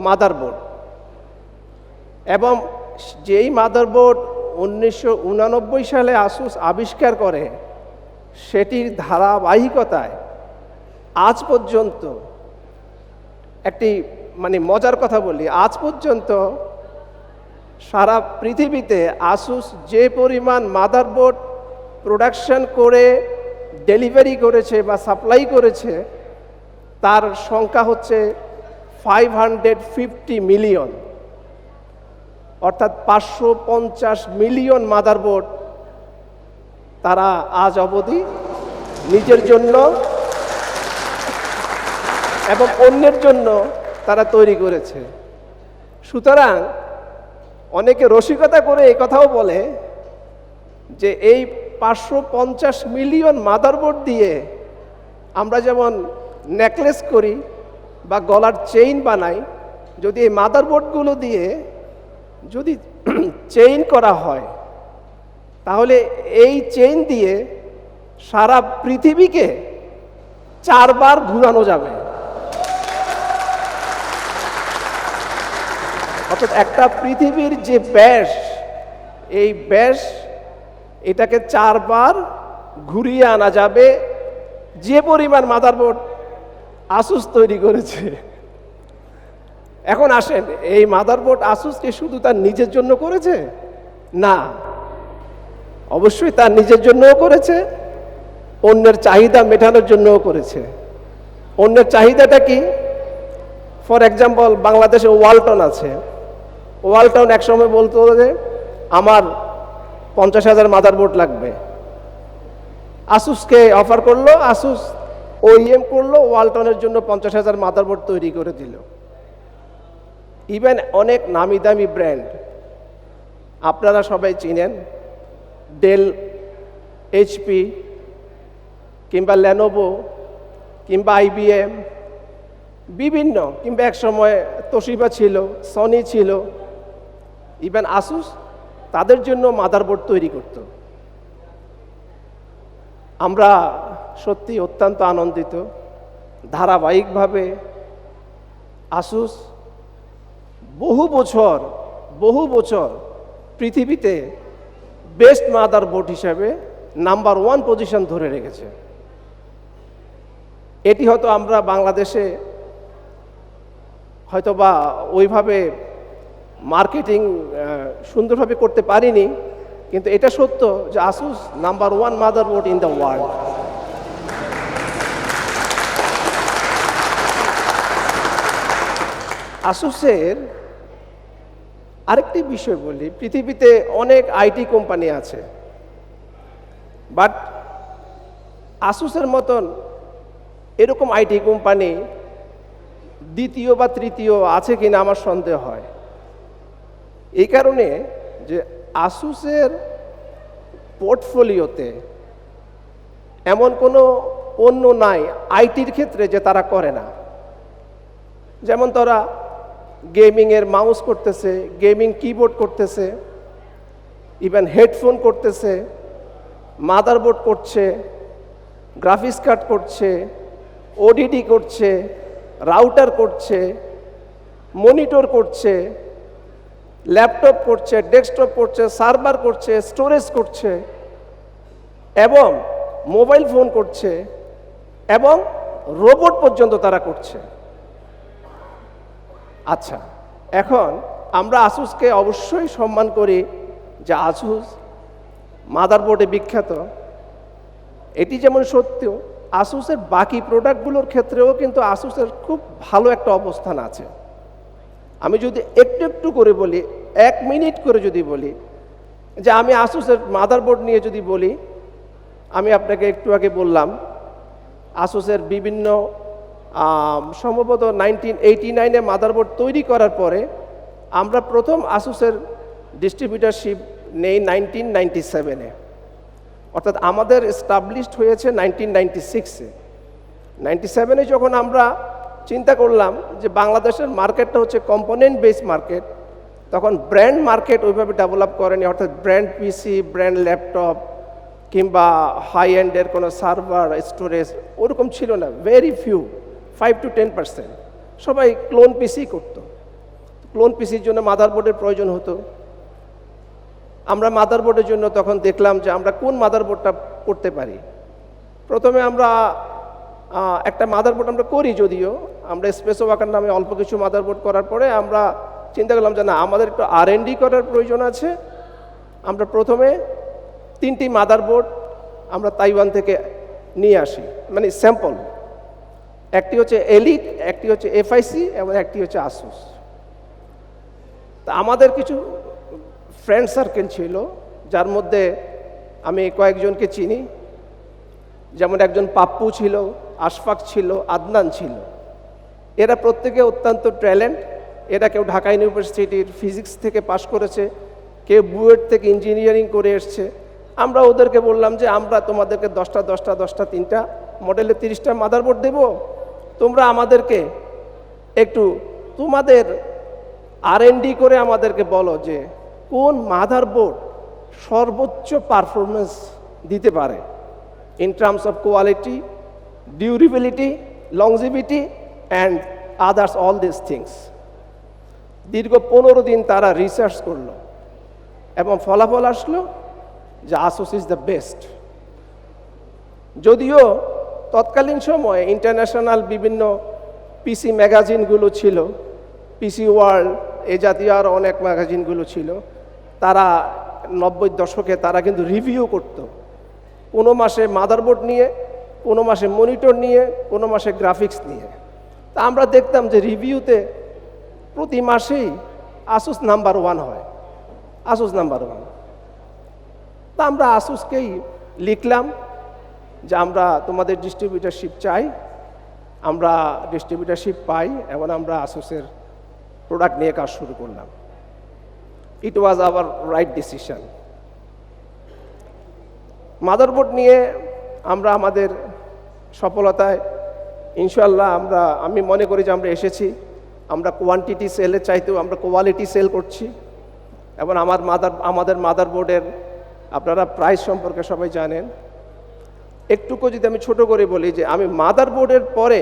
Speaker 6: মাদারবোর্ড, এবং যেই মাদারবোর্ড 1989 সালে আসুস আবিষ্কার করে, সেটির ধারাবাহিকতায় আজ পর্যন্ত একটি মজার কথা বলি, আজ পর্যন্ত সারা পৃথিবীতে আসুস যে পরিমাণ মাদারবোর্ড প্রোডাকশন করে ডেলিভারি করেছে বা সাপ্লাই করেছে, তার সংখ্যা হচ্ছে 550 মিলিয়ন। অর্থাৎ 550 মিলিয়ন মাদারবোর্ড তারা আজ অবধি নিজের জন্য এবং অন্যের জন্য তারা তৈরি করেছে। সুতরাং অনেকে রসিকতা করে এই কথাও বলে যে এই 550 মিলিয়ন মাদারবোর্ড দিয়ে আমরা যেমন নেকলেস করি বা গলার চেইন বানাই, যদি এই মাদারবোর্ডগুলো দিয়ে যদি চেইন করা হয় তাহলে এই চেইন দিয়ে সারা পৃথিবীকে 4 বার ঘুরানো যাবে। অর্থাৎ একটা পৃথিবীর যে ব্যাস, এই ব্যাস এটাকে 4 বার ঘুরিয়ে আনা যাবে যে পরিমাণ মাদারবোর্ড আসুস তৈরি করেছে। এখন আসেন, এই মাদারবোর্ড আসুস কি শুধু তার নিজের জন্য করেছে? না, অবশ্যই তার নিজের জন্যও করেছে, অন্যের চাহিদা মেটানোর জন্যও করেছে। অন্যের চাহিদাটা কি? ফর এক্সাম্পল, বাংলাদেশে ওয়ালটন আছে। ওয়ালটন একসময় বলতো যে আমার 50,000 মাদারবোর্ড লাগবে, আসুসকে অফার করলো, আসুস ওইএম করলো, ওয়ালটনের জন্য 50,000 মাদারবোর্ড তৈরি করে দিল। ইভেন অনেক নামি দামি ব্র্যান্ড আপনারা সবাই চিনেন, ডেল, এইচপি কিংবা লেনোভো কিংবা আইবিএম, বিভিন্ন, কিংবা এক সময় তোশিবা ছিল, সনি ছিল, ইভেন আসুস তাদের জন্য মাদারবোর্ড তৈরি করত। আমরা সত্যি অত্যন্ত আনন্দিত, ধারাবাহিকভাবে আসুস বহু বছর পৃথিবীতে বেস্ট মাদারবোর্ড হিসাবে নাম্বার 1 পজিশন ধরে রেখেছে। এটি হয়তো আমরা বাংলাদেশে হয়তোবা ওইভাবে মার্কেটিং সুন্দরভাবে করতে পারিনি, কিন্তু এটা সত্য যে Asus number 1 motherboard in the world. আসুসের আরেকটি বিষয় বলি, পৃথিবীতে অনেক আইটি কোম্পানি আছে, বাট আসুসের মতন এরকম আইটি কোম্পানি দ্বিতীয় বা তৃতীয় আছে কিনা আমার সন্দেহ হয়। এই কারণে যে আসুসের পোর্টফোলিওতে এমন কোনো পণ্য নাই আইটির ক্ষেত্রে যে তারা করে না। যেমন তারা গেমিংয়ের মাউস করতেছে, গেমিং কিবোর্ড করতেছে, ইভেন হেডফোন করতেছে, মাদারবোর্ড করছে, গ্রাফিক্স কার্ড করছে, ওডিডি করছে, রাউটার করছে, মনিটর করছে, ল্যাপটপ করছে, ডেস্কটপ করছে, সার্ভার করছে, স্টোরেজ করছে, এবং মোবাইল ফোন করছে, এবং রোবট পর্যন্ত তারা করছে। আচ্ছা, এখন আমরা আসুসকে অবশ্যই সম্মান করি যে আসুস মাদারবোর্ডে বিখ্যাত। এটি যেমন সত্য, আসুসের বাকি প্রোডাক্টগুলোর ক্ষেত্রেও কিন্তু আসুসের খুব ভালো একটা অবস্থান আছে। আমি যদি একটু করে বলি, 1 মিনিট করে যদি বলি যে আমি আসুসের মাদারবোর্ড নিয়ে যদি বলি, আমি আপনাকে একটু আগে বললাম আসুসের বিভিন্ন সম্ভবত 1989-এ মাদারবোর্ড তৈরি করার পরে আমরা প্রথম আসুসের ডিস্ট্রিবিউটারশিপ নেই 1997-এ, অর্থাৎ আমাদের এস্টাবলিশড হয়েছে 1996-এ। 97-এ যখন আমরা চিন্তা করলাম যে বাংলাদেশের মার্কেটটা হচ্ছে কম্পোনেন্ট বেস মার্কেট, তখন ব্র্যান্ড মার্কেট ওইভাবে ডেভেলপ করেনি, অর্থাৎ ব্র্যান্ড পিসি, ব্র্যান্ড ল্যাপটপ কিংবা হাই এন্ডের কোনো সার্ভার, স্টোরেজ ওরকম ছিল না, ভেরি ফিউ, 5 to 10%। সবাই ক্লোন পিসি করত। ক্লোন পিসির জন্য মাদারবোর্ডের প্রয়োজন হতো। আমরা মাদারবোর্ডের জন্য তখন দেখলাম যে আমরা কোন মাদারবোর্ডটা করতে পারি। প্রথমে আমরা একটা মাদারবোর্ড আমরা করি, যদিও আমরা স্পেস ওয়াকার নামে অল্প কিছু মাদারবোর্ড করার পরে আমরা চিন্তা করলাম যে না, আমাদের একটু R&D করার প্রয়োজন আছে। আমরা প্রথমে 3টি মাদারবোর্ড আমরা তাইওয়ান থেকে নিয়ে আসি, মানে স্যাম্পল। একটি হচ্ছে এলিট, একটি হচ্ছে FIC এবং একটি হচ্ছে আসুস। তা আমাদের কিছু ফ্রেন্ড সার্কেল ছিল, যার মধ্যে আমি কয়েকজনকে চিনি, যেমন একজন পাপ্পু ছিল, আশফাক ছিল, আদনান ছিল। এরা প্রত্যেকে অত্যন্ত ট্যালেন্ট। এরা কেউ ঢাকা ইউনিভার্সিটির ফিজিক্স থেকে পাশ করেছে, কেউ বুয়েট থেকে ইঞ্জিনিয়ারিং করে এসছে। আমরা ওদেরকে বললাম যে আমরা তোমাদেরকে 10টা 3টা মডেলের 30টা মাদারবোর্ড দেব, তোমরা আমাদেরকে একটু তোমাদের R&D করে আমাদেরকে বলো যে কোন মাদারবোর্ড সর্বোচ্চ পারফরমেন্স দিতে পারে in terms of quality, durability, longevity and others all this things. দীর্ঘ 15 দিন তারা রিসার্চ করলো এবং ফলাফল আসলো যে আসুস ইজ দ্য বেস্ট। যদিও তৎকালীন সময়ে ইন্টারন্যাশনাল বিভিন্ন পিসি ম্যাগাজিনগুলো ছিল, পিসি ওয়ার্ল্ড, এ জাতীয় আরও অনেক ম্যাগাজিনগুলো ছিল, তারা 90 দশকে তারা কিন্তু রিভিউ করত, কোনো মাসে মাদারবোর্ড নিয়ে, কোনো মাসে মনিটর নিয়ে, কোনো মাসে গ্রাফিক্স নিয়ে। তা আমরা দেখতাম যে রিভিউতে প্রতি মাসেই আসুস নাম্বার 1 হয়, আসুস নাম্বার 1। তা আমরা আসুসকেই লিখলাম যে আমরা তোমাদের ডিস্ট্রিবিউটারশিপ চাই। আমরা ডিস্ট্রিবিউটারশিপ পাই এবং আমরা আসুসের প্রোডাক্ট নিয়ে কাজ শুরু করলাম। It was our right decision. Motherboard নিয়ে আমরা আমাদের সফলতায় ইনশাল্লাহ আমি মনে করি যে আমরা এসেছি। আমরা কোয়ান্টিটি সেলের চাইতেও আমরা কোয়ালিটি সেল করছি এবং আমাদের মাদারবোর্ডের আপনারা প্রাইস সম্পর্কে সবাই জানেন। একটুকু যদি আমি ছোট করে বলি যে আমি মাদারবোর্ডের পরে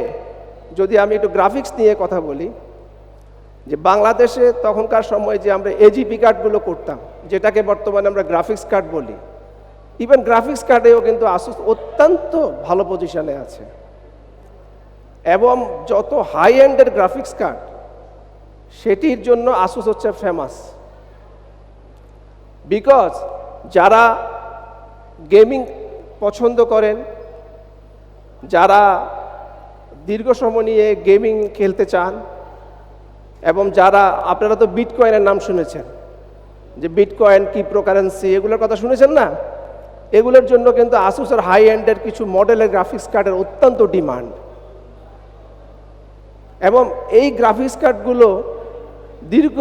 Speaker 6: যদি আমি একটু গ্রাফিক্স নিয়ে কথা বলি, যে বাংলাদেশে তখনকার সময় যে আমরা এজিপি কার্ডগুলো করতাম, যেটাকে বর্তমানে আমরা গ্রাফিক্স কার্ড বলি, ইভেন গ্রাফিক্স কার্ডেও কিন্তু আসুস অত্যন্ত ভালো পজিশনে আছে। এবং যত হাই এন্ডের গ্রাফিক্স কার্ড সেটির জন্য আসুস হচ্ছে ফেমাস। বিকজ যারা গেমিং পছন্দ করেন, যারা দীর্ঘ সময় নিয়ে গেমিং খেলতে চান, এবং যারা আপনারা তো বিটকয়েনের নাম শুনেছেন, যে বিটকয়েন, ক্রিপ্টোকারেন্সি, এগুলোর কথা শুনেছেন না? এগুলোর জন্য কিন্তু আসুসের হাই এন্ডের কিছু মডেলের গ্রাফিক্স কার্ডের অত্যন্ত ডিমান্ড। এবং এই গ্রাফিক্স কার্ডগুলো দীর্ঘ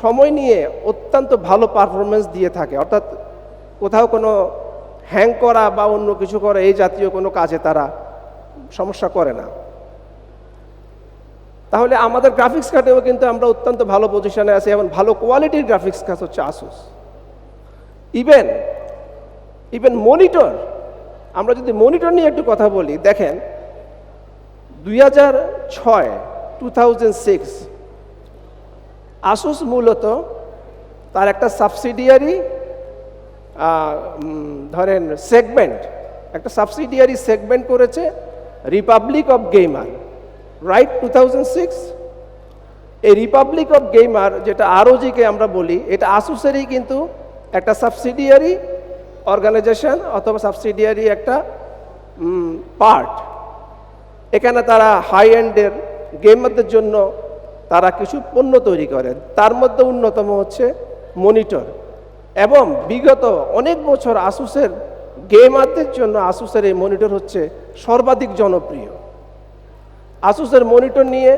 Speaker 6: সময় নিয়ে অত্যন্ত ভালো পারফরমেন্স দিয়ে থাকে, অর্থাৎ কোথাও কোনো হ্যাং করা বা অন্য কিছু করা এই জাতীয় কোনো কাজে তারা সমস্যা করে না। তাহলে আমাদের গ্রাফিক্স কার্ডেও কিন্তু আমরা অত্যন্ত ভালো পজিশনে আছি এবং ভালো কোয়ালিটির গ্রাফিক্স কার্ড হচ্ছে আসুস। ইভেন মনিটর, আমরা যদি মনিটর নিয়ে একটু কথা বলি, দেখেন 2006 আসুস মূলত তার একটা সাবসিডিয়ারি ধরেন সেগমেন্ট, একটা সাবসিডিয়ারি সেগমেন্ট করেছে রিপাবলিক অফ গেমার, রাইট? 2006 এই রিপাবলিক অফ গেমার, যেটা আরওজিকে আমরা বলি, এটা আসুসেরই কিন্তু একটা সাবসিডিয়ারি অর্গানাইজেশন অথবা সাবসিডিয়ারি একটা পার্ট। এখানে তারা হাই এন্ডের গেমারদের জন্য তারা কিছু পণ্য তৈরি করে, তার মধ্যে অন্যতম হচ্ছে মনিটর। এবং বিগত অনেক বছর আসুসের গেমারদের জন্য আসুসের এই মনিটর হচ্ছে সর্বাধিক জনপ্রিয়। আসুসের মনিটর নিয়ে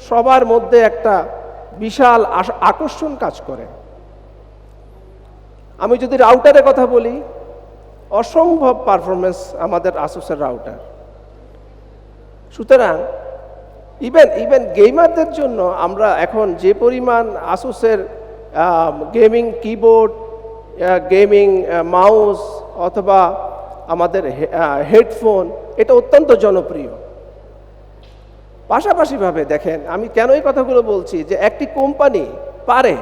Speaker 6: সবার মধ্যে একটা বিশাল আকর্ষণ কাজ করে। আমি যদি রাউটারের কথা বলি, অসম্ভব পারফরমেন্স আমাদের আসুসের রাউটার। সুতরাং ইভেন গেমারদের জন্য আমরা এখন যে পরিমাণ আসুসের গেমিং কিবোর্ড, গেমিং মাউস অথবা আমাদের হেডফোন, এটা অত্যন্ত জনপ্রিয়। পাশাপাশিভাবে দেখেন, আমি কেন এই কথাগুলো বলছি, যে একটি কোম্পানি পারে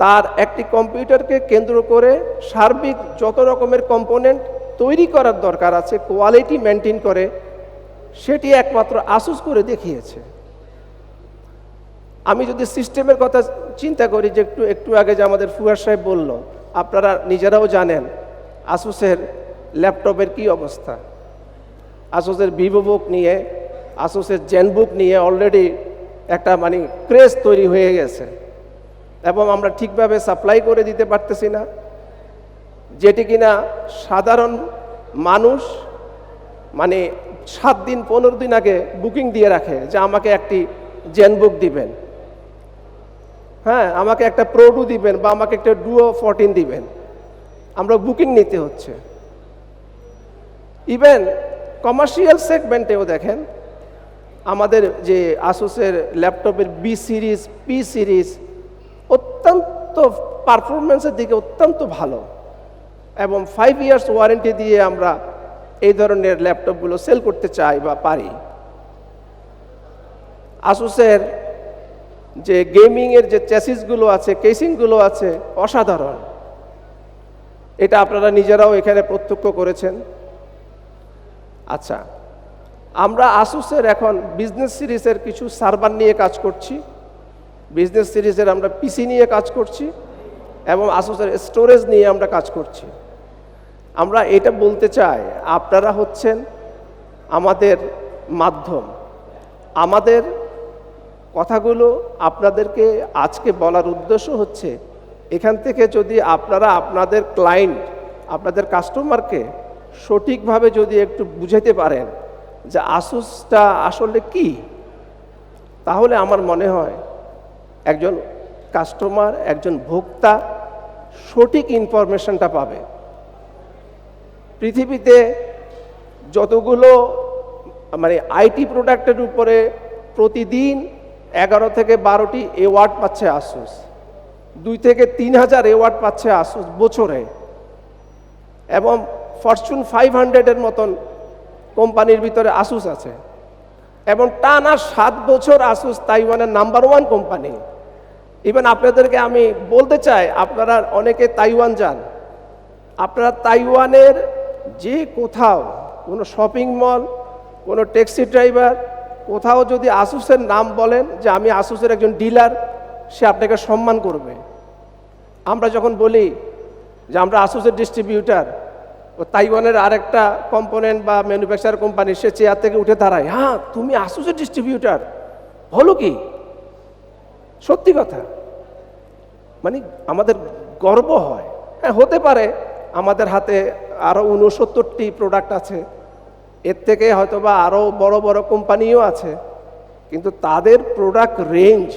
Speaker 6: তার একটি কম্পিউটারকে কেন্দ্র করে সার্বিক যত রকমের কম্পোনেন্ট তৈরি করার দরকার আছে, কোয়ালিটি মেনটেন করে, সেটি একমাত্র আসুস করে দেখিয়েছে। আমি যদি সিস্টেমের কথা চিন্তা করি, যে একটু আগে যে আমাদের ফুয়াদ সাহেব বলল, আপনারা নিজেরাও জানেন আসুসের ল্যাপটপের কি অবস্থা। আসুসের ভিভোবুক নিয়ে, আসুসের জেনবুক নিয়ে অলরেডি একটা ক্রেজ তৈরি হয়ে গেছে। এবং আমরা ঠিকভাবে সাপ্লাই করে দিতে পারতেছি না, যেটি কিনা সাধারণ মানুষ মানে 7 দিন 15 দিন আগে বুকিং দিয়ে রাখে যে আমাকে একটি জেনবুক দিবেন, হ্যাঁ আমাকে একটা প্রো2 দিবেন বা আমাকে একটা ডুও 14 দিবেন, আমরা বুকিং নিতে হচ্ছে। ইভেন কমার্শিয়াল সেগমেন্টেও দেখেন আমাদের যে আসুসের ল্যাপটপের বি সিরিজ, পি সিরিজ অত্যন্ত পারফরমেন্সের দিকে অত্যন্ত ভালো, এবং 5 ইয়ার্স ওয়ারেন্টি দিয়ে আমরা এই ধরনের ল্যাপটপগুলো সেল করতে চাই বা পারি। আসুসের যে গেমিংয়ের যে চ্যাসিসগুলো আছে, কেসিংগুলো আছে অসাধারণ, এটা আপনারা নিজেরাও এখানে প্রত্যক্ষ করেছেন। আচ্ছা, আমরা আসুসের এখন বিজনেস সিরিজের কিছু সার্ভার নিয়ে কাজ করছি, বিজনেস সিরিজের আমরা পিসি নিয়ে কাজ করছি, এবং আসুসের স্টোরেজ নিয়ে আমরা কাজ করছি। আমরা এটা বলতে চাই, আপনারা হচ্ছেন আমাদের মাধ্যম। আমাদের কথাগুলো আপনাদেরকে আজকে বলার উদ্দেশ্য হচ্ছে, এখান থেকে যদি আপনারা আপনাদের ক্লায়েন্ট, আপনাদের কাস্টমারকে সঠিকভাবে যদি একটু বুঝাতে পারেন যে আসুসটা আসলে কি, তাহলে আমার মনে হয় একজন কাস্টমার, একজন ভোক্তা সঠিক ইনফরমেশনটা পাবে। পৃথিবীতে যতগুলো মানে আইটি প্রোডাক্টের উপরে প্রতিদিন 11 থেকে 12টি অ্যাওয়ার্ড পাচ্ছে আসুস, 2 থেকে 3,000 অ্যাওয়ার্ড পাচ্ছে আসুস বছরে, এবং ফরচুন 500-এর মতন কোম্পানির ভিতরে আসুস আছে, এবং টানা 7 বছর আসুস তাইওয়ানের নাম্বার 1 কোম্পানি। ইভেন আপনাদেরকে আমি বলতে চাই, আপনারা অনেকে তাইওয়ান যান, আপনারা তাইওয়ানের যে কোথাও কোনো শপিং মল, কোনো ট্যাক্সি ড্রাইভার কোথাও যদি আসুসের নাম বলেন যে আমি আসুসের একজন ডিলার, সে আপনাকে সম্মান করবে। আমরা যখন বলি যে আমরা আসুসের ডিস্ট্রিবিউটার, ও তাইওয়ানের আরেকটা কম্পোনেন্ট বা ম্যানুফ্যাকচার কোম্পানি, সে চেয়ার থেকে উঠে দাঁড়ায়, হ্যাঁ তুমি আসুসের ডিস্ট্রিবিউটার, হলো কি? সত্যি কথা, মানে আমাদের গর্ব হয়। হ্যাঁ হতে পারে আমাদের হাতে আরও 69টি প্রোডাক্ট আছে, এর থেকে হয়তোবা আরও বড় বড় কোম্পানিও আছে, কিন্তু তাদের প্রোডাক্ট রেঞ্জ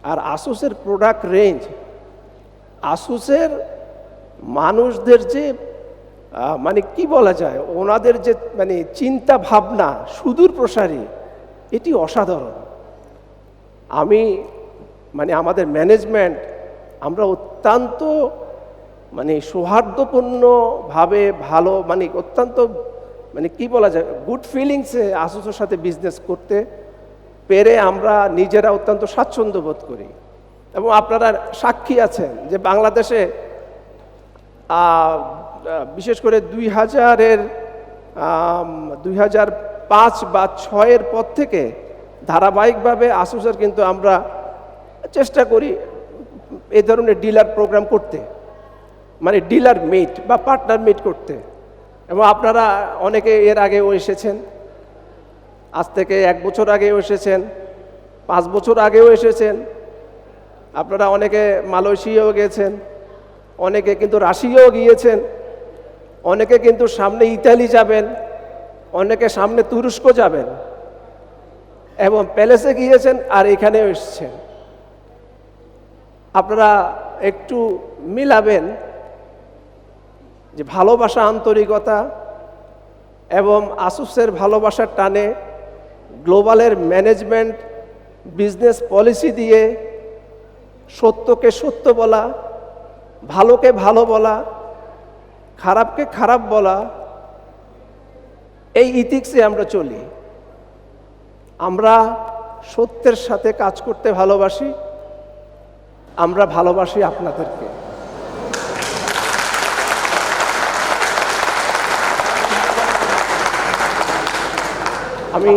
Speaker 6: আর আসুসের প্রোডাক্ট রেঞ্জ, আসুসের মানুষদের যে মানে কি বলা যায়, ওনাদের যে মানে চিন্তা ভাবনা সুদূর প্রসারী, এটি অসাধারণ। আমি মানে আমাদের ম্যানেজমেন্ট, আমরা অত্যন্ত মানে সৌহার্দ্যপূর্ণভাবে ভালো, মানে অত্যন্ত মানে কি বলা যায়, গুড ফিলিংসে আসুসের সাথে বিজনেস করতে পেরে আমরা নিজেরা অত্যন্ত স্বাচ্ছন্দ্য বোধ করি। এবং আপনারা সাক্ষী আছেন যে বাংলাদেশে বিশেষ করে 2005 বা 2006-এর পর থেকে ধারাবাহিকভাবে আসুসের কিন্তু আমরা চেষ্টা করি এই ধরনের ডিলার প্রোগ্রাম করতে, মানে ডিলার মিট বা পার্টনার মিট করতে। এবং আপনারা অনেকে এর আগেও এসেছেন, আজ থেকে 1 বছর আগেও এসেছেন, 5 বছর আগেও এসেছেন, আপনারা অনেকে মালয়েশিয়াও গিয়েছেন, অনেকে কিন্তু রাশিয়াও গিয়েছেন, অনেকে কিন্তু সামনে ইতালি যাবেন, অনেকে সামনে তুরস্ক যাবেন, এবং প্যালেসে গিয়েছেন আর এখানেও এসেছেন। আপনারা একটু মিলাবেন যে ভালোবাসা, আন্তরিকতা এবং আসুসের ভালোবাসার টানে গ্লোবালের ম্যানেজমেন্ট বিজনেস পলিসি দিয়ে সত্যকে সত্য বলা, ভালোকে ভালো বলা, খারাপকে খারাপ বলা, এই ইথিক্সে আমরা চলি। আমরা সত্যের সাথে কাজ করতে ভালোবাসি, আমরা ভালোবাসি আপনাদেরকে। আমি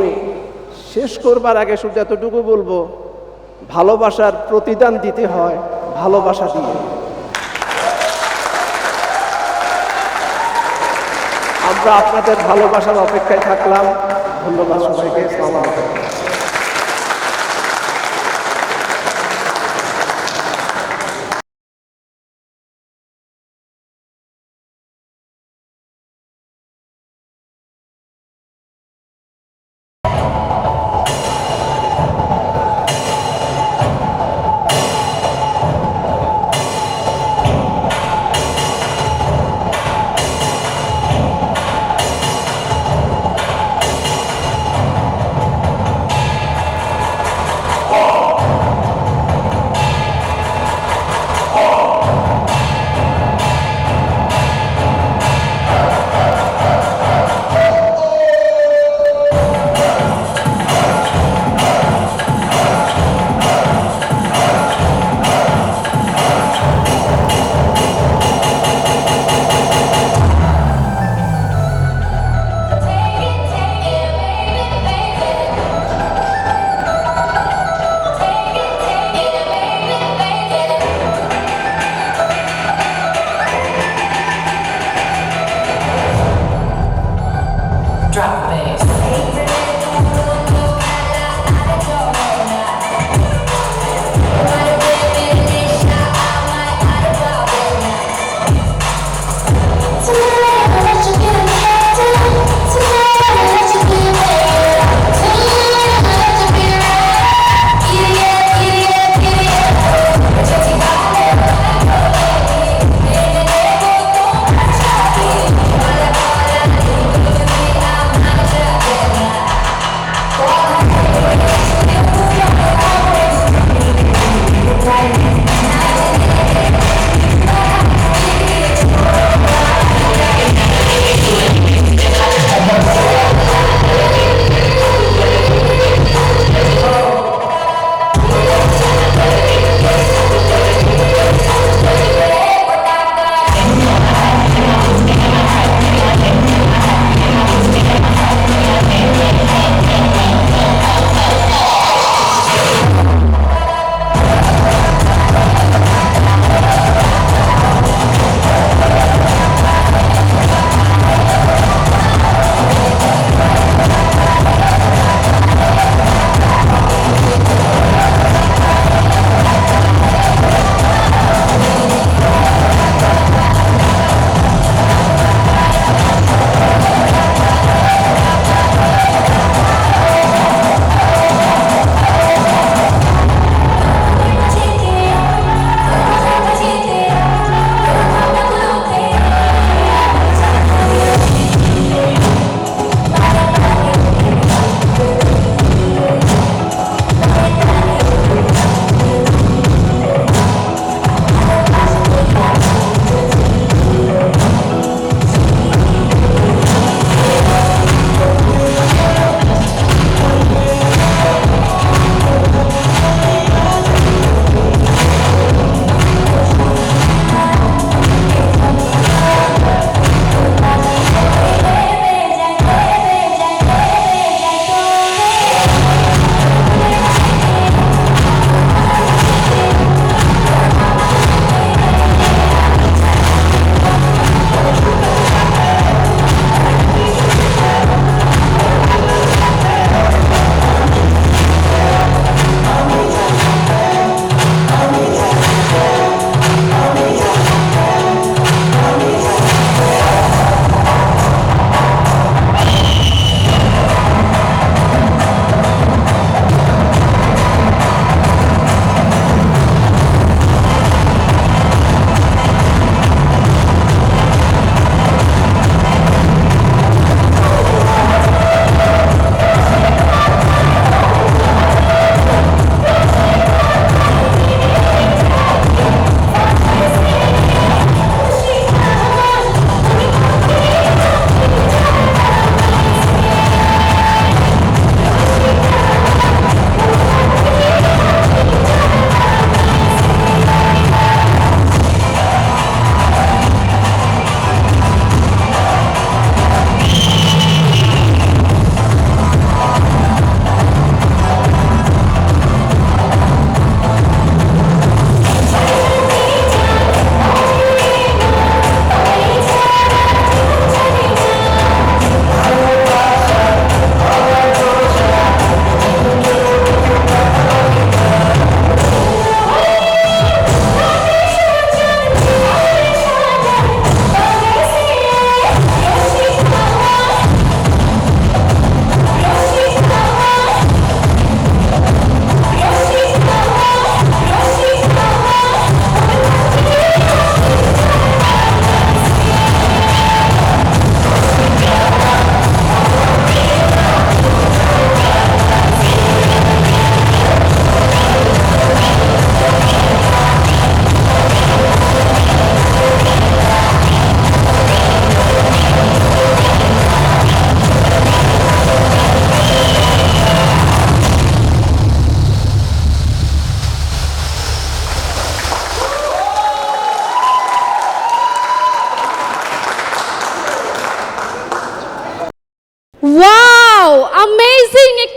Speaker 6: শেষ করবার আগে শুধু এতটুকু বলবো, ভালোবাসার প্রতিদান দিতে হয় ভালোবাসা দিয়ে। আমরা আপনাদের ভালোবাসার অপেক্ষায় থাকলাম। ধন্যবাদ সবাইকে। আসসালামু আলাইকুম।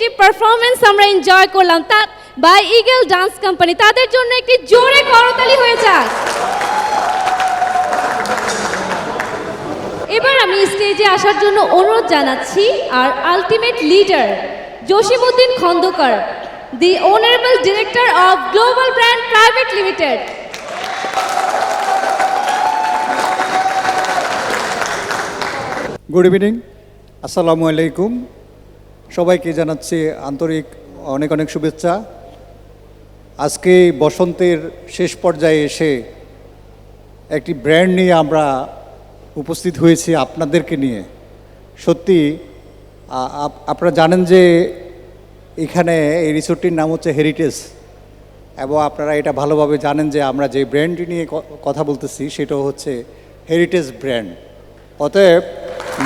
Speaker 2: একটি পারফরমেন্স আমরা এনজয় করলাম তা বাই ইগল ডান্স কোম্পানি, তাদের জন্য একটি জোরে করতালি হয়ে যাক। এবার আমি স্টেজে আসার জন্য অনুরোধ জানাচ্ছি আর ultimate leader Jasimuddin Khandakar, the honourable director of Global Brand Private Limited.
Speaker 7: Good evening, আসসালামু আলাইকুম। সবাইকে জানাচ্ছি আন্তরিক অনেক অনেক শুভেচ্ছা। আজকে বসন্তের শেষ পর্যায়ে এসে একটি ব্র্যান্ড নিয়ে আমরা উপস্থিত হয়েছি আপনাদেরকে নিয়ে। সত্যি আপনারা জানেন যে এখানে এই রিসোর্টটির নাম হচ্ছে হেরিটেজ, এবং আপনারা এটা ভালোভাবে জানেন যে আমরা যে ব্র্যান্ডটি নিয়ে কথা বলতেছি সেটাও হচ্ছে হেরিটেজ ব্র্যান্ড। অতএব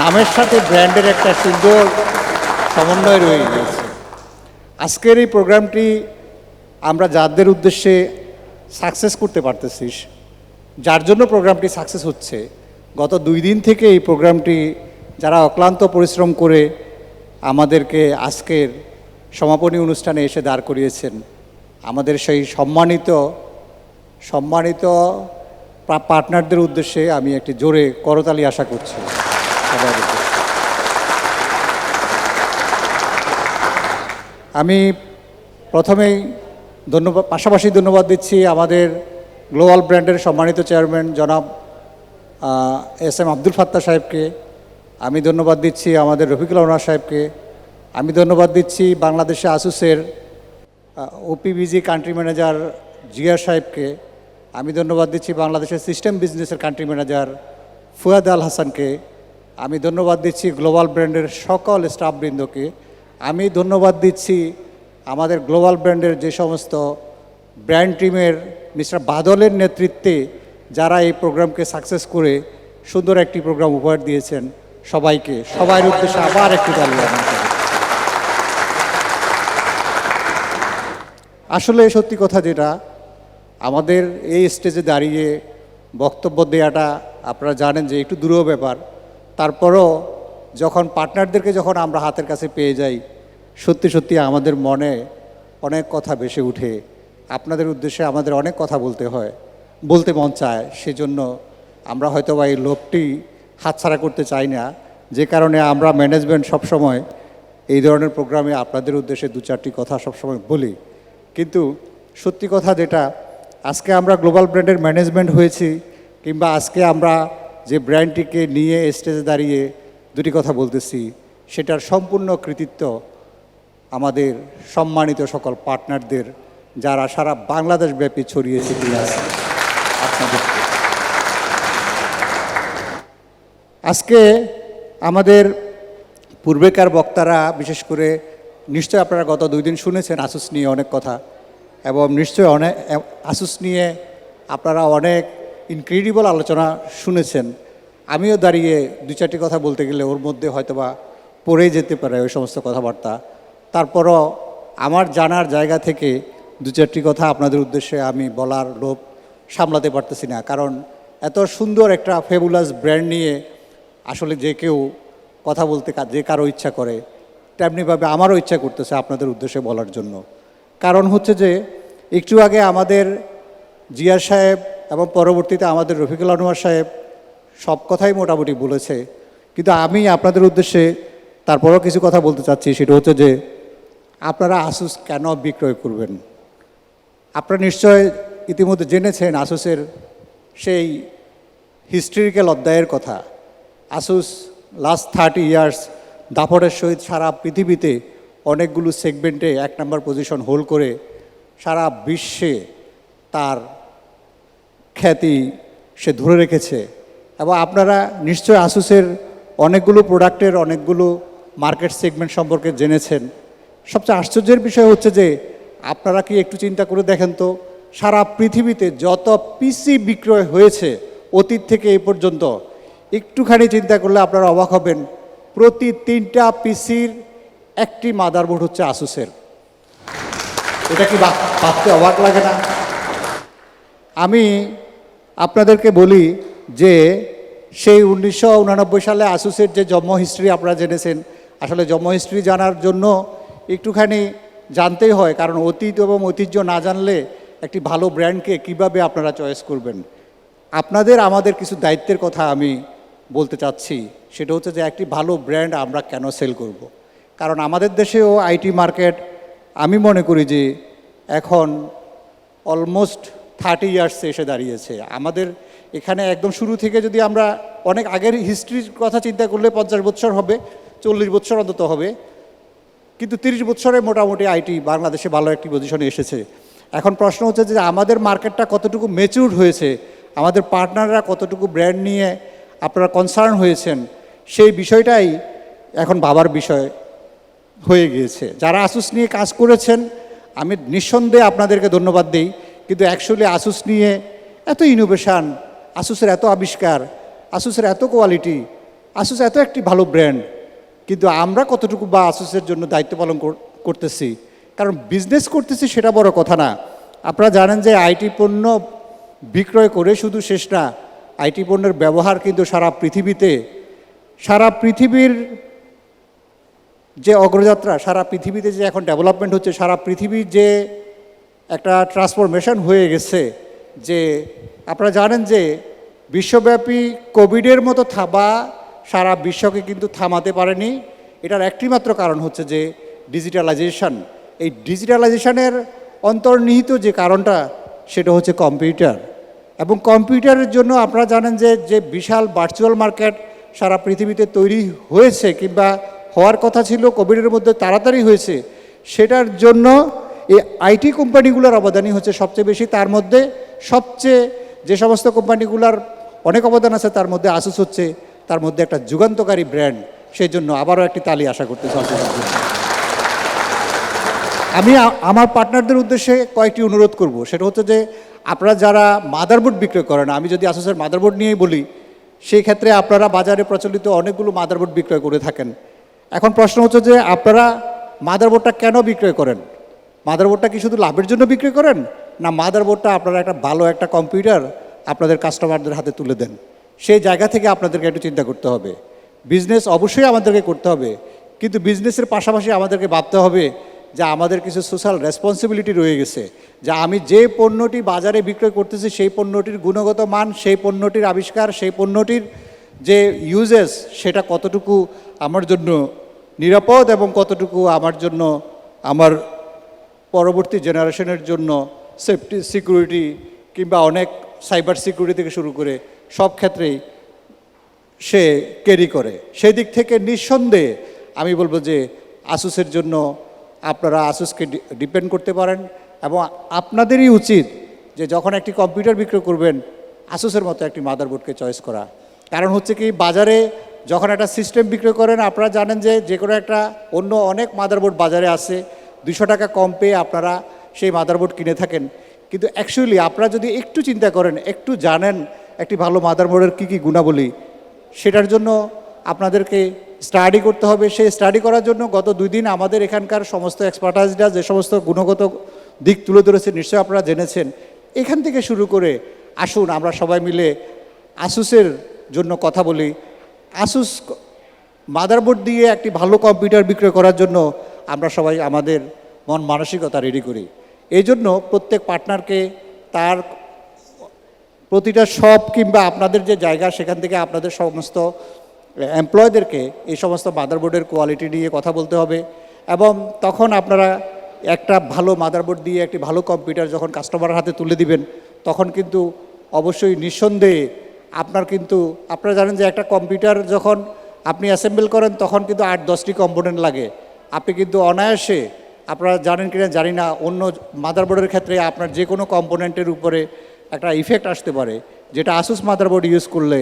Speaker 7: নামের সাথে ব্র্যান্ডের একটা সুন্দর সমন্বয় রয়ে গেছে। আজকের এই প্রোগ্রামটি আমরা যাদের উদ্দেশ্যে সাকসেস করতে পারতেছি, যার জন্য প্রোগ্রামটি সাকসেস হচ্ছে, গত 2 দিন থেকে এই প্রোগ্রামটি যারা অক্লান্ত পরিশ্রম করে আমাদেরকে আজকের সমাপনী অনুষ্ঠানে এসে দাঁড় করিয়েছেন, আমাদের সেই সম্মানিত পার্টনারদের উদ্দেশ্যে আমি একটি জোরে করতালি আশা করছি সবার উদ্দেশ্যে। আমি প্রথমেই পাশাপাশি ধন্যবাদ দিচ্ছি আমাদের গ্লোবাল ব্র্যান্ডের সম্মানিত চেয়ারম্যান জনাব এস.এম. আব্দুল ফাত্তাহ সাহেবকে। আমি ধন্যবাদ দিচ্ছি আমাদের রফিকুল ওনার সাহেবকে। আমি ধন্যবাদ দিচ্ছি বাংলাদেশে আসুসের ওপিবিজি কান্ট্রি ম্যানেজার জিয়া সাহেবকে। আমি ধন্যবাদ দিচ্ছি বাংলাদেশের সিস্টেম বিজনেসের কান্ট্রি ম্যানেজার ফুয়াদ আল হাসানকে। আমি ধন্যবাদ দিচ্ছি গ্লোবাল ব্র্যান্ডের সকল স্টাফবৃন্দকে। আমি ধন্যবাদ দিচ্ছি আমাদের গ্লোবাল ব্র্যান্ডের যে সমস্ত ব্র্যান্ড টিমের মিস্টার বাদলের নেতৃত্বে যারা এই প্রোগ্রামকে সাকসেস করে সুন্দর একটি প্রোগ্রাম উপহার দিয়েছেন সবাইকে, সবার উদ্দেশ্যে আবার একটি তালি। আসলে সত্যি কথা যেটা, আমাদের এই স্টেজে দাঁড়িয়ে বক্তব্য দেওয়াটা আপনারা জানেন যে একটু দূরও ব্যাপার। তারপরও যখন পার্টনারদেরকে যখন আমরা হাতের কাছে পেয়ে যাই, সত্যি সত্যি আমাদের মনে অনেক কথা ভেসে উঠে। আপনাদের উদ্দেশ্যে আমাদের অনেক কথা বলতে মন চায়। সেজন্য আমরা হয়তো বা এই লোভটি হাতছাড়া করতে চাই না, যে কারণে আমরা ম্যানেজমেন্ট সবসময় এই ধরনের প্রোগ্রামে আপনাদের উদ্দেশ্যে 2-4টি কথা সবসময় বলি। কিন্তু সত্যি কথা যেটা, আজকে আমরা গ্লোবাল ব্র্যান্ডের ম্যানেজমেন্ট হয়েছি, কিংবা আজকে আমরা যে ব্র্যান্ডটিকে নিয়ে স্টেজে দাঁড়িয়ে 2টি কথা বলতেছি, সেটার সম্পূর্ণ কৃতিত্ব আমাদের সম্মানিত সকল পার্টনারদের, যারা সারা বাংলাদেশব্যাপী ছড়িয়ে ছিটিয়ে আছে আপনাদের। আজকে আমাদের পূর্বেকার বক্তারা বিশেষ করে নিশ্চয় আপনারা গত 2 দিন শুনেছেন আসুস নিয়ে অনেক কথা, এবং নিশ্চয় আসুস নিয়ে আপনারা অনেক ইনক্রেডিবল আলোচনা শুনেছেন। আমিও দাঁড়িয়ে 2-4টি কথা বলতে গেলে ওর মধ্যে হয়তোবা পড়ে যেতে পারে ওই সমস্ত কথাবার্তা। তারপরও আমার জানার জায়গা থেকে 2-4টি কথা আপনাদের উদ্দেশ্যে আমি বলার লোভ সামলাতে পারতেছি না, কারণ এত সুন্দর একটা ফেবুলাস ব্র্যান্ড নিয়ে আসলে যে কেউ কথা বলতে যে কারো ইচ্ছা করে, তেমনিভাবে আমারও ইচ্ছা করতেছে আপনাদের উদ্দেশ্যে বলার জন্য। কারণ হচ্ছে যে একটু আগে আমাদের জিয়া সাহেব এবং পরবর্তীতে আমাদের রফিকুল আনোয়ার সাহেব সব কথাই মোটামুটি বলেছে, কিন্তু আমি আপনাদের উদ্দেশ্যে তারপরও কিছু কথা বলতে চাচ্ছি। সেটা হচ্ছে যে আপনারা আসুস কেন বিক্রয় করবেন। আপনারা নিশ্চয় ইতিমধ্যে জেনেছেন আসুসের সেই হিস্ট্রিক্যাল অধ্যায়ের কথা। আসুস লাস্ট 30 ইয়ার্স দাপটের সহিত সারা পৃথিবীতে অনেকগুলো সেগমেন্টে 1 নম্বর পজিশন হোল্ড করে সারা বিশ্বে তার খ্যাতি সে ধরে রেখেছে। এবং আপনারা নিশ্চয় আসুসের অনেকগুলো প্রোডাক্টের অনেকগুলো মার্কেট সেগমেন্ট সম্পর্কে জেনেছেন। সবচেয়ে আশ্চর্যের বিষয় হচ্ছে যে আপনারা কি একটু চিন্তা করে দেখেন তো, সারা পৃথিবীতে যত পিসি বিক্রয় হয়েছে অতীত থেকে এই পর্যন্ত, একটুখানি চিন্তা করলে আপনারা অবাক হবেন, প্রতি 3টা পিসির একটি মাদারবোর্ড হচ্ছে আসুসের। এটা কি ভাবতে অবাক লাগে না? আমি আপনাদেরকে বলি যে সেই 1989 সালে আসুসের যে জন্ম হিস্ট্রি আপনারা জেনেছেন। আসলে জন্ম হিস্ট্রি জানার জন্য একটুখানি জানতেই হয়, কারণ অতীত এবং ঐতিহ্য না জানলে একটি ভালো ব্র্যান্ডকে কিভাবে আপনারা চয়েস করবেন। আপনাদের আমাদের কিছু দায়িত্বের কথা আমি বলতে চাচ্ছি, সেটা হচ্ছে যে একটি ভালো ব্র্যান্ড আমরা কেন সেল করব। কারণ আমাদের দেশেও আইটি মার্কেট আমি মনে করি যে এখন অলমোস্ট 30 ইয়ার্সে এসে দাঁড়িয়েছে। আমাদের এখানে একদম শুরু থেকে যদি আমরা অনেক আগের হিস্ট্রির কথা চিন্তা করলে 50 বছর হবে, 40 বছর অন্তত হবে, কিন্তু 30 বছরে মোটামুটি আইটি বাংলাদেশে ভালো একটি পজিশনে এসেছে। এখন প্রশ্ন হচ্ছে যে আমাদের মার্কেটটা কতটুকু ম্যাচিউরড হয়েছে, আমাদের পার্টনাররা কতটুকু ব্র্যান্ড নিয়ে আপনারা কনসার্ন হয়েছেন, সেই বিষয়টাই এখন ভাবার বিষয় হয়ে গিয়েছে। যারা আসুস নিয়ে কাজ করেছেন আমি নিঃসন্দেহে আপনাদেরকে ধন্যবাদ দিই, কিন্তু অ্যাকচুয়ালি আসুস নিয়ে এত ইনোভেশন, আসুসের এত আবিষ্কার, আসুসের এত কোয়ালিটি, আসুস এত একটি ভালো ব্র্যান্ড, কিন্তু আমরা কতটুকু বা আসুসের জন্য দায়িত্ব পালন করতেছি, কারণ বিজনেস করতেছি সেটা বড় কথা না। আপনারা জানেন যে আইটি পণ্য বিক্রয় করে শুধু শেষ না, আইটি পণ্যের ব্যবহার কিন্তু সারা পৃথিবীতে, সারা পৃথিবীর যে অগ্রযাত্রা, সারা পৃথিবীতে যে এখন ডেভেলপমেন্ট হচ্ছে, সারা পৃথিবীর যে একটা ট্রান্সফরমেশন হয়ে গেছে, যে আপনারা জানেন যে বিশ্বব্যাপী কোভিডের মতো থাবা সারা বিশ্বকে কিন্তু থামাতে পারেনি। এটার একটি মাত্র কারণ হচ্ছে যে ডিজিটালাইজেশন। এই ডিজিটালাইজেশনের অন্তর্নিহিত যে কারণটা সেটা হচ্ছে কম্পিউটার, এবং কম্পিউটারের জন্য আপনারা জানেন যে যে বিশাল ভার্চুয়াল মার্কেট সারা পৃথিবীতে তৈরি হয়েছে কিংবা হওয়ার কথা ছিল, কোভিডের মধ্যে তাড়াতাড়ি হয়েছে, সেটার জন্য এই আইটি কোম্পানিগুলোর অবদানই হচ্ছে সবচেয়ে বেশি। তার মধ্যে সবচেয়ে যে সমস্ত কোম্পানিগুলোর অনেক অবদান আছে তার মধ্যে আসুস হচ্ছে তার মধ্যে একটা যুগান্তকারী ব্র্যান্ড। সেই জন্য আবারও একটি তালি আশা করতেছি। আমি আমার পার্টনারদের উদ্দেশ্যে কয়েকটি অনুরোধ করব, সেটা হচ্ছে যে আপনারা যারা মাদারবোর্ড বিক্রয় করেন, আমি যদি আসুসের মাদারবোর্ড নিয়েই বলি, সেই ক্ষেত্রে আপনারা বাজারে প্রচলিত অনেকগুলো মাদারবোর্ড বিক্রয় করে থাকেন। এখন প্রশ্ন হচ্ছে যে আপনারা মাদারবোর্ডটা কেন বিক্রয় করেন? মাদারবোর্ডটা কি শুধু লাভের জন্য বিক্রি করেন, না মাদারবোর্ডটা আপনারা একটা ভালো একটা কম্পিউটার আপনাদের কাস্টমারদের হাতে তুলে দেন? সেই জায়গা থেকে আপনাদেরকে একটু চিন্তা করতে হবে। বিজনেস অবশ্যই আমাদেরকে করতে হবে, কিন্তু বিজনেসের পাশাপাশি আমাদেরকে ভাবতে হবে যে আমাদের কিছু সোশ্যাল রেসপন্সিবিলিটি রয়ে গেছে, যে আমি যে পণ্যটি বাজারে বিক্রয় করতেছি সেই পণ্যটির গুণগত মান, সেই পণ্যটির আবিষ্কার, সেই পণ্যটির যে ইউজেস, সেটা কতটুকু আমার জন্য নিরাপদ এবং কতটুকু আমার জন্য, আমার পরবর্তী জেনারেশনের জন্য সেফটি, সিকিউরিটি কিংবা অনেক সাইবার সিকিউরিটি থেকে শুরু করে সব ক্ষেত্রেই সে ক্যারি করে। সেই দিক থেকে নিঃসন্দেহে আমি বলবো যে আসুসের জন্য আপনারা আসুসকে ডিপেন্ড করতে পারেন, এবং আপনাদেরই উচিত যে যখন একটি কম্পিউটার বিক্রয় করবেন আসুসের মতো একটি মাদারবোর্ডকে চয়েস করা। কারণ হচ্ছে কি, বাজারে যখন একটা সিস্টেম বিক্রয় করেন আপনারা জানেন যে যে কোনো একটা অন্য অনেক মাদারবোর্ড বাজারে আছে, 200 টাকা কম পেয়ে আপনারা সেই মাদারবোর্ড কিনে থাকেন, কিন্তু অ্যাকচুয়ালি আপনারা যদি একটু চিন্তা করেন, একটু জানেন একটি ভালো মাদারবোর্ডের কী কী গুণাবলী, সেটার জন্য আপনাদেরকে স্টাডি করতে হবে। সেই স্টাডি করার জন্য গত 2 দিন আমাদের এখানকার সমস্ত এক্সপার্টাইজরা যে সমস্ত গুণগত দিক তুলে ধরেছে নিশ্চয়ই আপনারা জেনেছেন। এখান থেকে শুরু করে আসুন আমরা সবাই মিলে আসুসের জন্য কথা বলি। আসুস মাদারবোর্ড দিয়ে একটি ভালো কম্পিউটার বিক্রয় করার জন্য আমরা সবাই আমাদের মন মানসিকতা রেডি করি। এই জন্য প্রত্যেক পার্টনারকে তার প্রতিটা শপ কিংবা আপনাদের যে জায়গা সেখান থেকে আপনাদের সমস্ত এমপ্লয়দেরকে এই সমস্ত মাদারবোর্ডের কোয়ালিটি নিয়ে কথা বলতে হবে, এবং তখন আপনারা একটা ভালো মাদারবোর্ড দিয়ে একটি ভালো কম্পিউটার যখন কাস্টমারের হাতে তুলে দিবেন তখন কিন্তু অবশ্যই নিঃসন্দেহে আপনারা জানেন যে একটা কম্পিউটার যখন আপনি অ্যাসেম্বল করেন তখন কিন্তু 8-10টি কম্পোনেন্ট লাগে। আপনি কিন্তু অনায়াসে, আপনারা জানেন কিনা জানি না, অন্য মাদারবোর্ডের ক্ষেত্রে আপনার যে কোনো কম্পোনেন্টের উপরে একটা ইফেক্ট আসতে পারে, যেটা আসুস মাদারবোর্ড ইউজ করলে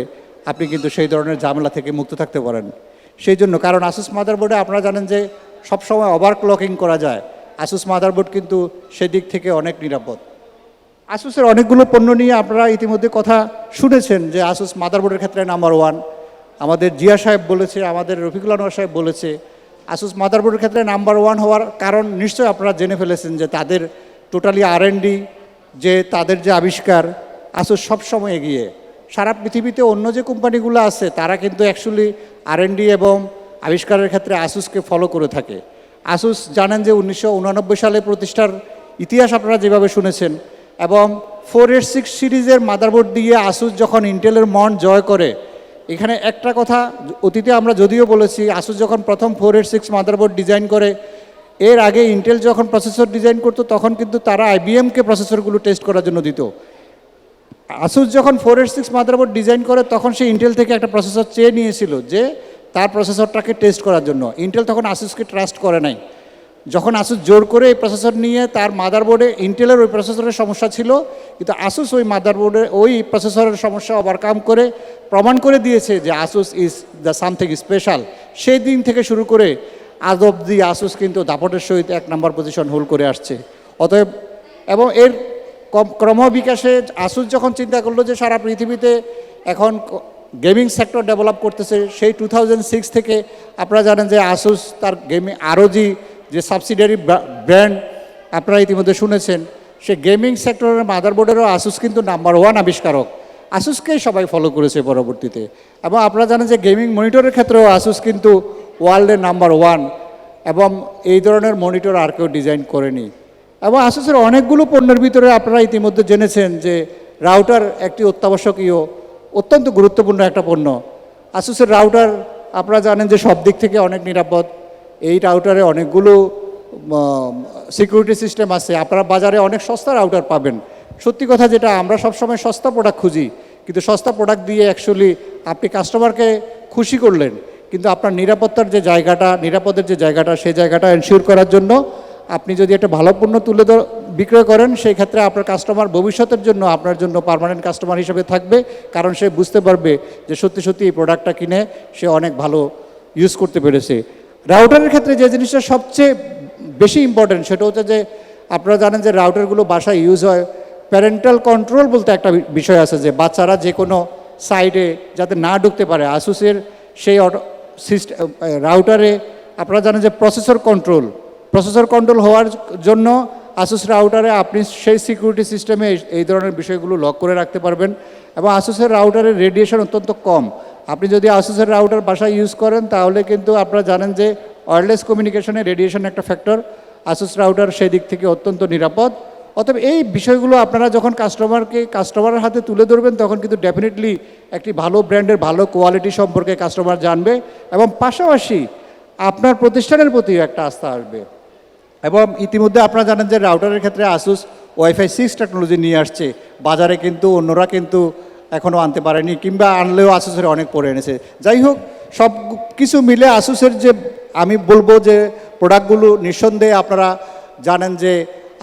Speaker 7: আপনি কিন্তু সেই ধরনের ঝামেলা থেকে মুক্ত থাকতে পারেন। সেই জন্য, কারণ আসুস মাদারবোর্ডে আপনারা জানেন যে সবসময় ওভারক্লকিং করা যায়, আসুস মাদারবোর্ড কিন্তু সেদিক থেকে অনেক নিরাপদ। আসুসের অনেকগুলো পণ্য নিয়ে আপনারা ইতিমধ্যে কথা শুনেছেন যে আসুস মাদারবোর্ডের ক্ষেত্রে নাম্বার 1, আমাদের জিয়া সাহেব বলেছে, আমাদের রফিকুল আনোয়ার সাহেব বলেছে। আসুস মাদারবোর্ডের ক্ষেত্রে নাম্বার 1 হওয়ার কারণ নিশ্চয়ই আপনারা জেনে ফেলেছেন যে তাদের টোটালি R&D, যে তাদের যে আবিষ্কার, আসুস সবসময় এগিয়ে। সারা পৃথিবীতে অন্য যে কোম্পানিগুলো আছে তারা কিন্তু অ্যাকচুয়ালি R&D এবং আবিষ্কারের ক্ষেত্রে আসুসকে ফলো করে থাকে। আসুস জানেন যে 1989 সালে প্রতিষ্ঠার ইতিহাস আপনারা যেভাবে শুনেছেন, এবং 486 সিরিজের মাদারবোর্ড দিয়ে আসুস যখন ইন্টেলের মন জয় করে, এখানে একটা কথা অতীতে আমরা যদিও বলেছি, আসুস যখন প্রথম 486 মাদারবোর্ড ডিজাইন করে, এর আগে ইন্টেল যখন প্রসেসর ডিজাইন করতো তখন কিন্তু তারা আইবিএমকে প্রসেসরগুলো টেস্ট করার জন্য দিত। আসুস যখন 486 মাদারবোর্ড ডিজাইন করে তখন সে ইন্টেল থেকে একটা প্রসেসর চেয়ে নিয়েছিল যে তার প্রসেসরটাকে টেস্ট করার জন্য। ইন্টেল তখন আসুসকে ট্রাস্ট করে নাই। যখন আসুস জোর করে এই প্রসেসর নিয়ে তার মাদারবোর্ডে, ইন্টেলের ওই প্রসেসরের সমস্যা ছিল, কিন্তু আসুস ওই মাদারবোর্ডে ওই প্রসেসরের সমস্যা ওভারকাম করে প্রমাণ করে দিয়েছে যে Asus is the something special. সেই দিন থেকে শুরু করে আজ অবধি আসুস কিন্তু দাপটের সহিত 1 নম্বর পজিশন হোল্ড করে আসছে। অতএব এবং এর ক্রমবিকাশে আসুস যখন চিন্তা করলো যে সারা পৃথিবীতে এখন গেমিং সেক্টর ডেভেলপ করতেছে, সেই 2006 থেকে আপনারা জানেন যে আসুস তার গেমিং আরওজি যে সাবসিডিয়ারি ব্র্যান্ড আপনারা ইতিমধ্যে শুনেছেন, সে গেমিং সেক্টরের মাদারবোর্ডেরও আসুস কিন্তু নাম্বার 1 আবিষ্কারক। আসুসকেই সবাই ফলো করেছে পরবর্তীতে। এবং আপনারা জানেন যে গেমিং মনিটরের ক্ষেত্রেও আসুস কিন্তু ওয়ার্ল্ডের নাম্বার 1, এবং এই ধরনের মনিটর আর কেউ ডিজাইন করেনি। এবং আসুসের অনেকগুলো পণ্যের ভিতরে আপনারা ইতিমধ্যে জেনেছেন যে রাউটার একটি অত্যাবশ্যকীয়, অত্যন্ত গুরুত্বপূর্ণ একটা পণ্য। আসুসের রাউটার আপনারা জানেন যে সব দিক থেকে অনেক নিরাপদ। এই রাউটারে অনেকগুলো সিকিউরিটি সিস্টেম আছে। আপনারা বাজারে অনেক সস্তা রাউটার পাবেন। সত্যি কথা যেটা, আমরা সবসময় সস্তা প্রোডাক্ট খুঁজি, কিন্তু সস্তা প্রোডাক্ট দিয়ে অ্যাকচুয়ালি আপনি কাস্টমারকে খুশি করলেন, কিন্তু আপনার নিরাপত্তার যে জায়গাটা, নিরাপদের যে জায়গাটা, সেই জায়গাটা এনশিওর করার জন্য আপনি যদি একটা ভালো পণ্য তুলে বিক্রয় করেন, সেই ক্ষেত্রে আপনার কাস্টমার ভবিষ্যতের জন্য আপনার জন্য পার্মানেন্ট কাস্টমার হিসেবে থাকবে, কারণ সে বুঝতে পারবে যে সত্যি সত্যি এই প্রোডাক্টটা কিনে সে অনেক ভালো ইউজ করতে পেরেছে। রাউটারের ক্ষেত্রে যে জিনিসটা সবচেয়ে বেশি ইম্পর্টেন্ট সেটা হচ্ছে যে আপনারা জানেন যে রাউটারগুলো বাসায় ইউজ হয়, প্যারেন্টাল কন্ট্রোল বলতে একটা বিষয় আছে, যে বাচ্চারা যে কোনো সাইডে যাতে না ঢুকতে পারে। আসুসের সেই রাউটারে আপনারা জানেন যে প্রসেসর কন্ট্রোল হওয়ার জন্য আসুস রাউটারে আপনি সেই সিকিউরিটি সিস্টেমে এই ধরনের বিষয়গুলো লক করে রাখতে পারবেন। এবং আসুসের রাউটারের রেডিয়েশন অত্যন্ত কম। আপনি যদি আসুসের রাউটার বাসায় ইউজ করেন তাহলে কিন্তু আপনারা জানেন যে ওয়্যারলেস কমিউনিকেশনে রেডিয়েশন একটা ফ্যাক্টর। আসুস রাউটার সেই দিক থেকে অত্যন্ত নিরাপদ। অতএব এই বিষয়গুলো আপনারা যখন কাস্টমারের হাতে তুলে ধরবেন তখন কিন্তু ডেফিনেটলি একটি ভালো ব্র্যান্ডের ভালো কোয়ালিটি সম্পর্কে কাস্টমার জানবে, এবং পাশাপাশি আপনার প্রতিষ্ঠানের প্রতি একটা আস্থা আসবে। এবং ইতিমধ্যে আপনারা জানেন যে রাউটারের ক্ষেত্রে আসুস ওয়াইফাই 6 টেকনোলজি নিয়ে আসছে। বাজারে কিন্তু অন্যরা কিন্তু এখনও আনতে পারেনি, কিংবা আনলেও আসুসের অনেক পরে এনেছে। যাই হোক, সব কিছু মিলে আসুসের যে আমি বলবো যে প্রোডাক্টগুলো নিঃসন্দেহে আপনারা জানেন যে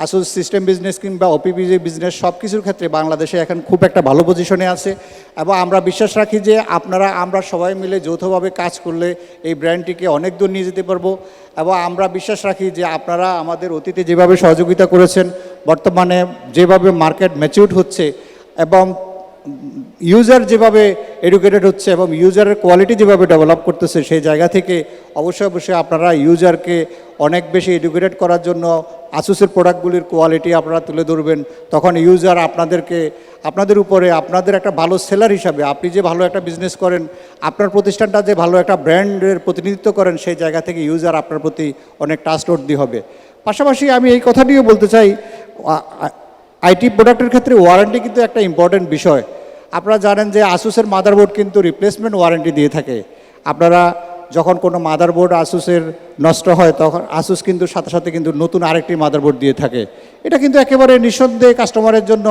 Speaker 7: আসুস সিস্টেম বিজনেস কিংবা ওপিপিজি বিজনেস সব কিছুর ক্ষেত্রে বাংলাদেশে এখন খুব একটা ভালো পজিশনে আছে। এবং আমরা বিশ্বাস রাখি যে আমরা সবাই মিলে যৌথভাবে কাজ করলে এই ব্র্যান্ডটিকে অনেক দূর নিয়ে যেতে পারবো। এবং আমরা বিশ্বাস রাখি যে আপনারা আমাদের অতীতে যেভাবে সহযোগিতা করেছেন, বর্তমানে যেভাবে মার্কেট ম্যাচিউরড হচ্ছে এবং ইউজার যেভাবে এডুকেটেড হচ্ছে এবং ইউজারের কোয়ালিটি যেভাবে ডেভেলপ করতেছে, সেই জায়গা থেকে অবশ্যই আপনারা ইউজারকে অনেক বেশি এডুকেটেড করার জন্য আসুসের প্রোডাক্টগুলির কোয়ালিটি আপনারা তুলে ধরবেন। তখন ইউজার আপনাদের উপরে আপনাদের একটা ভালো সেলার হিসাবে, আপনি যে ভালো একটা বিজনেস করেন, আপনার প্রতিষ্ঠানটা যে ভালো একটা ব্র্যান্ডের প্রতিনিধিত্ব করেন, সেই জায়গা থেকে ইউজার আপনার প্রতি অনেক ট্রাস্টওয়ার্দি হবে। পাশাপাশি আমি এই কথাটিও বলতে চাই, আইটি প্রোডাক্টের ক্ষেত্রে ওয়ারেন্টি কিন্তু একটা ইম্পর্টেন্ট বিষয়। আপনারা জানেন যে আসুসের মাদারবোর্ড কিন্তু রিপ্লেসমেন্ট ওয়ারেন্টি দিয়ে থাকে। আপনারা যখন কোনো মাদারবোর্ড আসুসের নষ্ট হয় তখন আসুস কিন্তু সাথে সাথে কিন্তু নতুন আরেকটি মাদারবোর্ড দিয়ে থাকে। এটা কিন্তু একেবারে নিঃসন্দেহে কাস্টমারের জন্য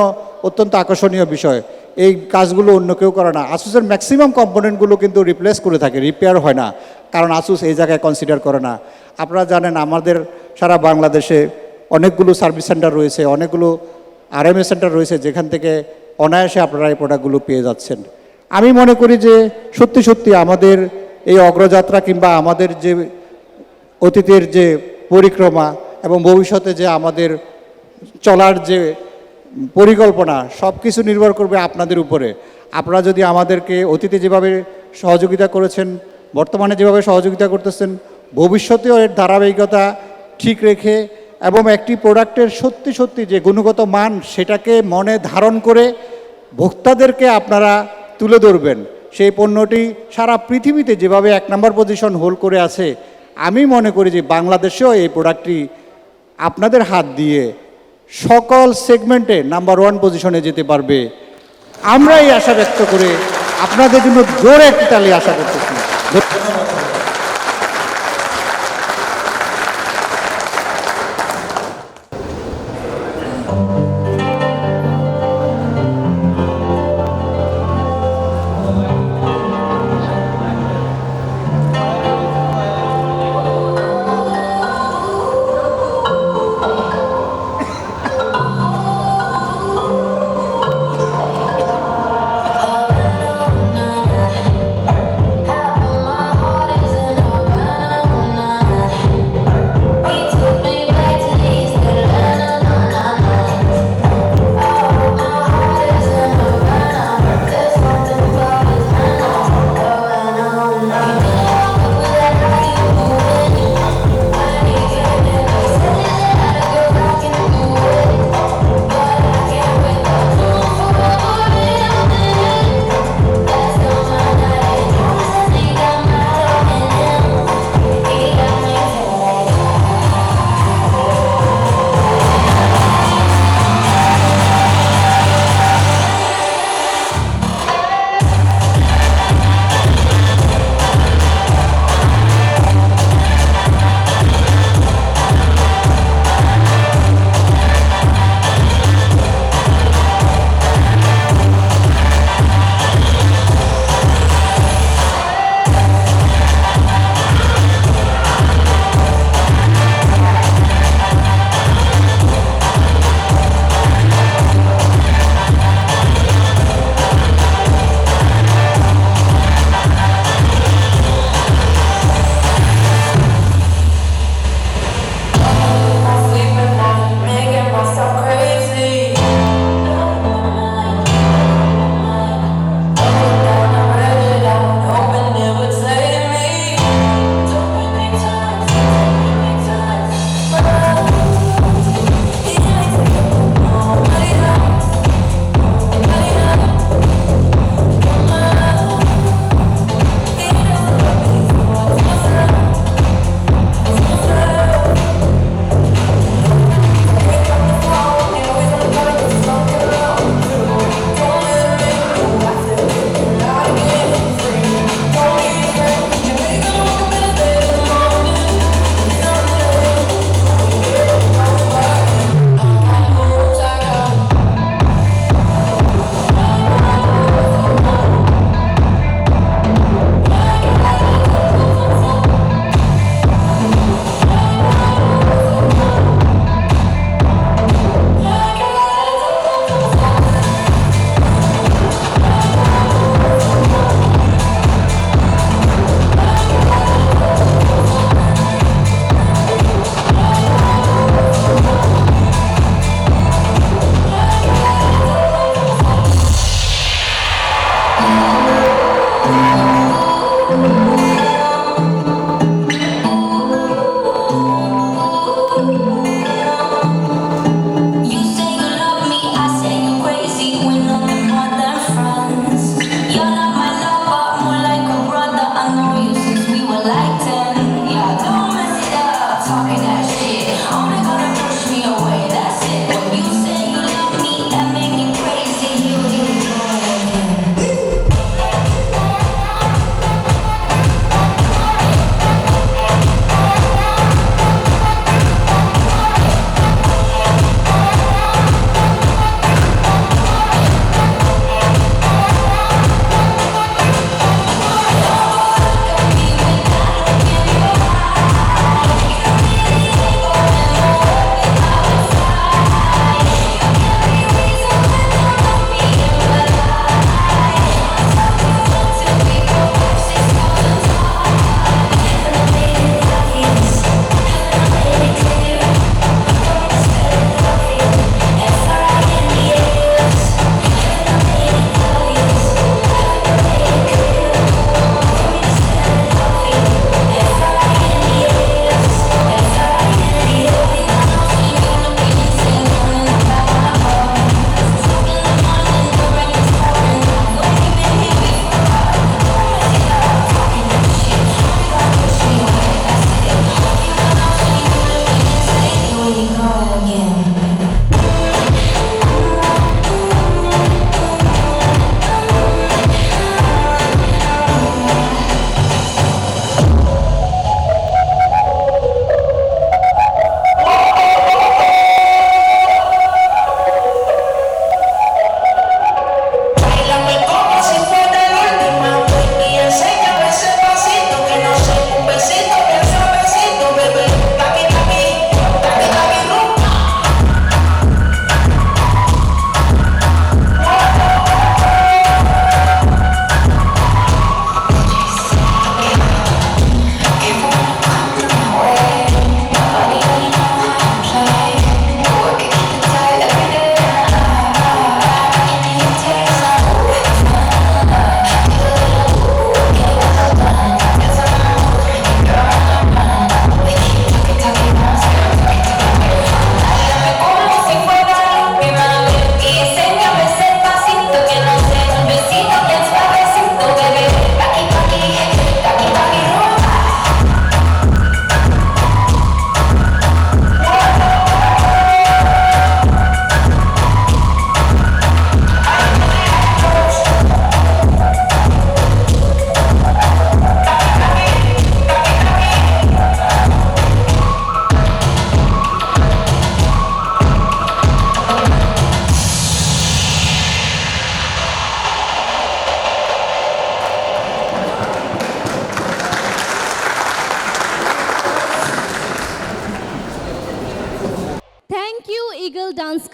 Speaker 7: অত্যন্ত আকর্ষণীয় বিষয়। এই কাজগুলো অন্য কেউ করে না। আসুসের ম্যাক্সিমাম কম্পোনেন্টগুলো কিন্তু রিপ্লেস করে থাকে, রিপেয়ার হয় না, কারণ আসুস এই জায়গায় কনসিডার করে না। আপনারা জানেন আমাদের সারা বাংলাদেশে অনেকগুলো সার্ভিস সেন্টার রয়েছে, অনেকগুলো আরএমএস সেন্টার রয়েছে, যেখান থেকে অনায়াসে আপনারা এই প্রোডাক্টগুলো পেয়ে যাচ্ছেন। আমি মনে করি যে সত্যি আমাদের এই অগ্রযাত্রা কিংবা আমাদের যে অতীতের যে পরিক্রমা এবং ভবিষ্যতে যে আমাদের চলার যে পরিকল্পনা, সব কিছু নির্ভর করবে আপনাদের উপরে। আপনারা যদি আমাদেরকে অতীতে যেভাবে সহযোগিতা করেছেন, বর্তমানে যেভাবে সহযোগিতা করতেছেন, ভবিষ্যতেও এর ধারাবাহিকতা ঠিক রেখে এবং একটি প্রোডাক্টের সত্যি যে গুণগত মান সেটাকে মনে ধারণ করে ভোক্তাদেরকে আপনারা তুলে ধরবেন, সেই পণ্যটি সারা পৃথিবীতে যেভাবে 1 নম্বর পজিশন হোল্ড করে আছে, আমি মনে করি যে বাংলাদেশেও এই প্রোডাক্টটি আপনাদের হাত দিয়ে সকল সেগমেন্টে নাম্বার 1 পজিশনে যেতে পারবে। আমরা এই আশা ব্যক্ত করে আপনাদের জন্য জোরে একটি তালি আশা করতেছি।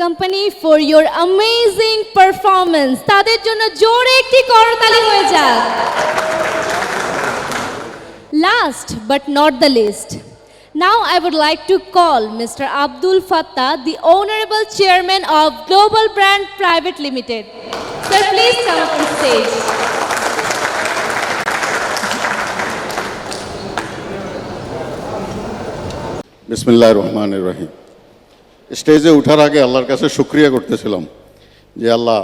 Speaker 2: company for your amazing performance. তাদের জন্য জোরে একটি করতালি হয়ে যাক। Last but not the least, now I would like to call Mr. Abdul Fattah, the Honorable Chairman of Global Brand Private Limited. Sir, please come up on stage.
Speaker 8: বিসমিল্লাহ রহমান রহিম। স্টেজে ওঠার আগে আল্লাহর কাছে শুক্রিয়া করতেছিলাম যে আল্লাহ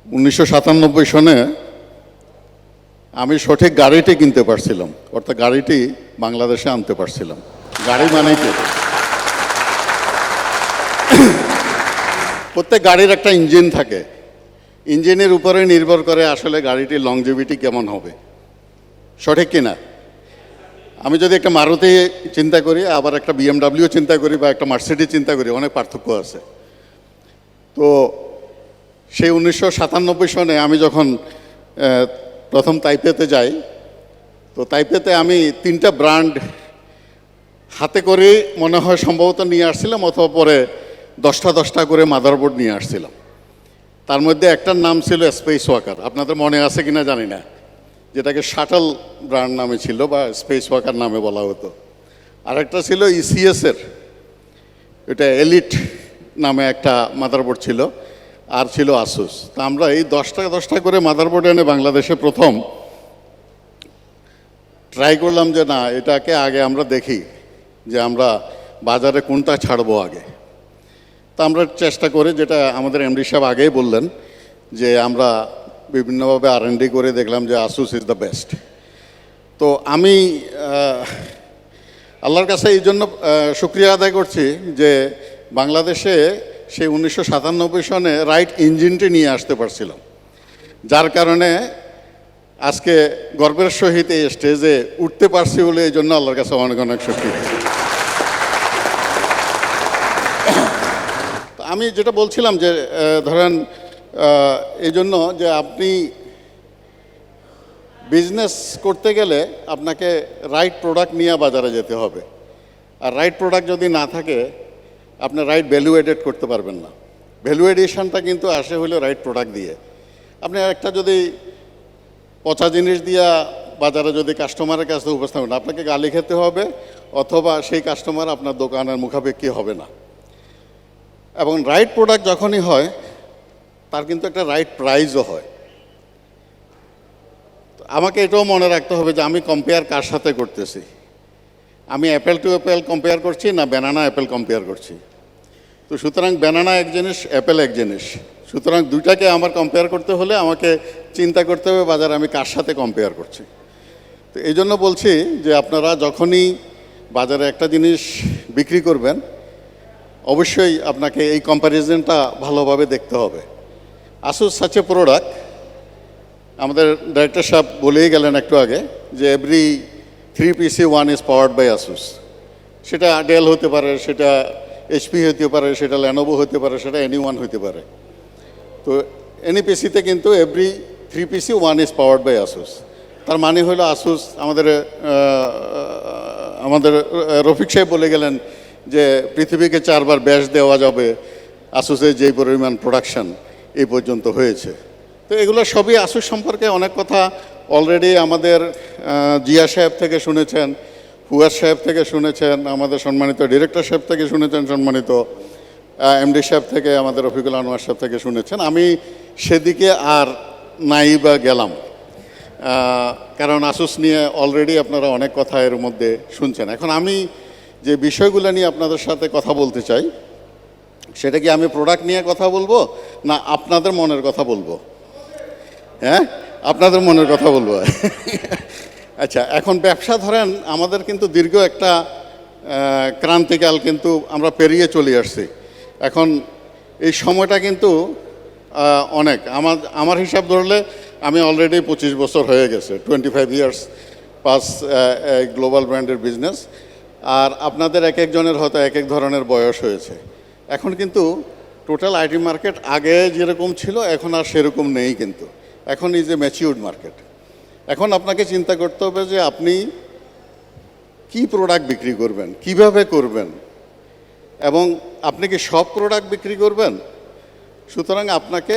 Speaker 8: 1997 সনে আমি সঠিক গাড়িটি কিনতে পারছিলাম, অর্থাৎ গাড়িটি বাংলাদেশে আনতে পারছিলাম। গাড়ি মানে কি? প্রত্যেক গাড়ির একটা ইঞ্জিন থাকে, ইঞ্জিনের উপরে নির্ভর করে আসলে গাড়িটির লংজিভিটি কেমন হবে, সঠিক কিনা? আমি যদি একটা মারুতি চিন্তা করি, আবার একটা BMW চিন্তা করি, বা একটা মার্সিডিজ চিন্তা করি, অনেক পার্থক্য আছে। তো সেই 1997 সনে আমি যখন প্রথম তাইপেতে যাই, তো তাইপেতে আমি 3টা ব্র্যান্ড হাতে করে মনে হয় সম্ভবত নিয়ে আসছিলাম, অথবা পরে 10টা করে মাদারবোর্ড নিয়ে আসছিলাম। তার মধ্যে একটার নাম ছিল স্পেস ওয়াকার, আপনাদের মনে আছে কিনা জানি না, যেটাকে শাটল ব্র্যান্ড নামে ছিল বা স্পেস ওয়াকার নামে বলা হতো। আরেকটা ছিল ECS-এর, এটা এলিট নামে একটা মাদারবোর্ড ছিল, আর ছিল আসুস। তা আমরা এই 10টা করে মাদারবোর্ড এনে বাংলাদেশে প্রথম ট্রাই করলাম যে না, এটাকে আগে আমরা দেখি যে আমরা বাজারে কোনটা ছাড়বো আগে। তা আমরা চেষ্টা করি, যেটা আমাদের MD সাহেব আগেই বললেন, যে আমরা বিভিন্নভাবে R&D করে দেখলাম যে আসুস ইজ দ্য বেস্ট। তো আমি আল্লাহর কাছে এই জন্য শুক্রিয়া আদায় করছি যে বাংলাদেশে সেই 1997 সনে রাইট ইঞ্জিনটি নিয়ে আসতে পারছিলাম, যার কারণে আজকে গর্বের সহিত এই স্টেজে উঠতে পারছি বলে এই জন্য আল্লাহর কাছে অনেক অনেক শুকরিয়া। আমি যেটা বলছিলাম যে ধরেন এই জন্য যে আপনি বিজনেস করতে গেলে আপনাকে রাইট প্রোডাক্ট নিয়ে বাজারে যেতে হবে, আর রাইট প্রোডাক্ট যদি না থাকে আপনি রাইট ভ্যালু এডেড করতে পারবেন না। ভ্যালু এডিশনটা কিন্তু আসে হলো রাইট প্রোডাক্ট দিয়ে। আপনি একটা যদি পচা জিনিস দিয়া বাজারে যদি কাস্টমারের কাছে উপস্থাপন, আপনাকে গালি খেতে হবে, অথবা সেই কাস্টমার আপনার দোকানের মুখাপেক্ষি হবে না। এবং রাইট প্রোডাক্ট যখনই হয় তার কিন্তু একটা রাইট প্রাইসও হয়। আমাকে এটাও মনে রাখতে হবে যে আমি কম্পেয়ার কার সাথে করতেছি। আমি অ্যাপেল টু অ্যাপেল কম্পেয়ার করছি না ব্যানানা অ্যাপেল কম্পেয়ার করছি। তো সুতরাং ব্যানানা এক জিনিস, অ্যাপেল এক জিনিস। সুতরাং দুইটাকে আমার কম্পেয়ার করতে হলে আমাকে চিন্তা করতে হবে বাজারে আমি কার সাথে কম্পেয়ার করছি। তো এই জন্য বলছি যে আপনারা যখনই বাজারে একটা জিনিস বিক্রি করবেন, অবশ্যই আপনাকে এই কম্প্যারিজনটা ভালোভাবে দেখতে হবে। আসুস সাচ এ প্রোডাক্ট, আমাদের ডাইরেক্টর সাহেব বলেই গেলেন একটু আগে যে every 3PC 1 is powered by ASUS. সেটা ডেল হতে পারে, সেটা HP হতে পারে, সেটা ল্যানোভো হতে পারে, সেটা এনিওয়ান হতে পারে। তো NEPC-তে কিন্তু every 3PC 1 is powered by ASUS. তার মানে হলো আসুস আমাদের রফিক সাহেব বলে গেলেন যে পৃথিবীকে 4বার ব্যাস দেওয়া যাবে আসুসের যেই পরিমাণ প্রোডাকশন এই পর্যন্ত হয়েছে। তো এগুলো সবই আসুস সম্পর্কে অনেক কথা অলরেডি আমাদের জিয়া সাহেব থেকে শুনেছেন, ফুয়াদ সাহেব থেকে শুনেছেন, আমাদের সম্মানিত ডিরেক্টর সাহেব থেকে শুনেছেন, সম্মানিত MD সাহেব থেকে, আমাদের রফিকুল আনোয়ার সাহেব থেকে শুনেছেন। আমি সেদিকে আর নাই বা গেলাম, কারণ আসুস নিয়ে অলরেডি আপনারা অনেক কথা এর মধ্যে শুনছেন। এখন আমি যে বিষয়গুলো নিয়ে আপনাদের সাথে কথা বলতে চাই, সেটা কি আমি প্রোডাক্ট নিয়ে কথা বলবো না আপনাদের মনের কথা বলবো? হ্যাঁ, আপনাদের মনের কথা বলবো। আচ্ছা, এখন ব্যবসা ধরেন আমাদের কিন্তু দীর্ঘ একটা ক্রান্তিকাল কিন্তু আমরা পেরিয়ে চলে আসছি। এখন এই সময়টা কিন্তু অনেক, আমার হিসাব ধরলে আমি অলরেডি 25 বছর হয়ে গেছে, 25 ইয়ার্স পাস গ্লোবাল ব্র্যান্ডের বিজনেস। আর আপনাদের এক একজনের হয়তো এক এক ধরনের বয়স হয়েছে। এখন কিন্তু টোটাল আইটি মার্কেট আগে যেরকম ছিল এখন আর সেরকম নেই, কিন্তু এখন ইজ এ ম্যাচিউরড মার্কেট। এখন আপনাকে চিন্তা করতে হবে যে আপনি কি প্রোডাক্ট বিক্রি করবেন, কিভাবে করবেন, এবং আপনি কি সব প্রোডাক্ট বিক্রি করবেন? সুতরাং আপনাকে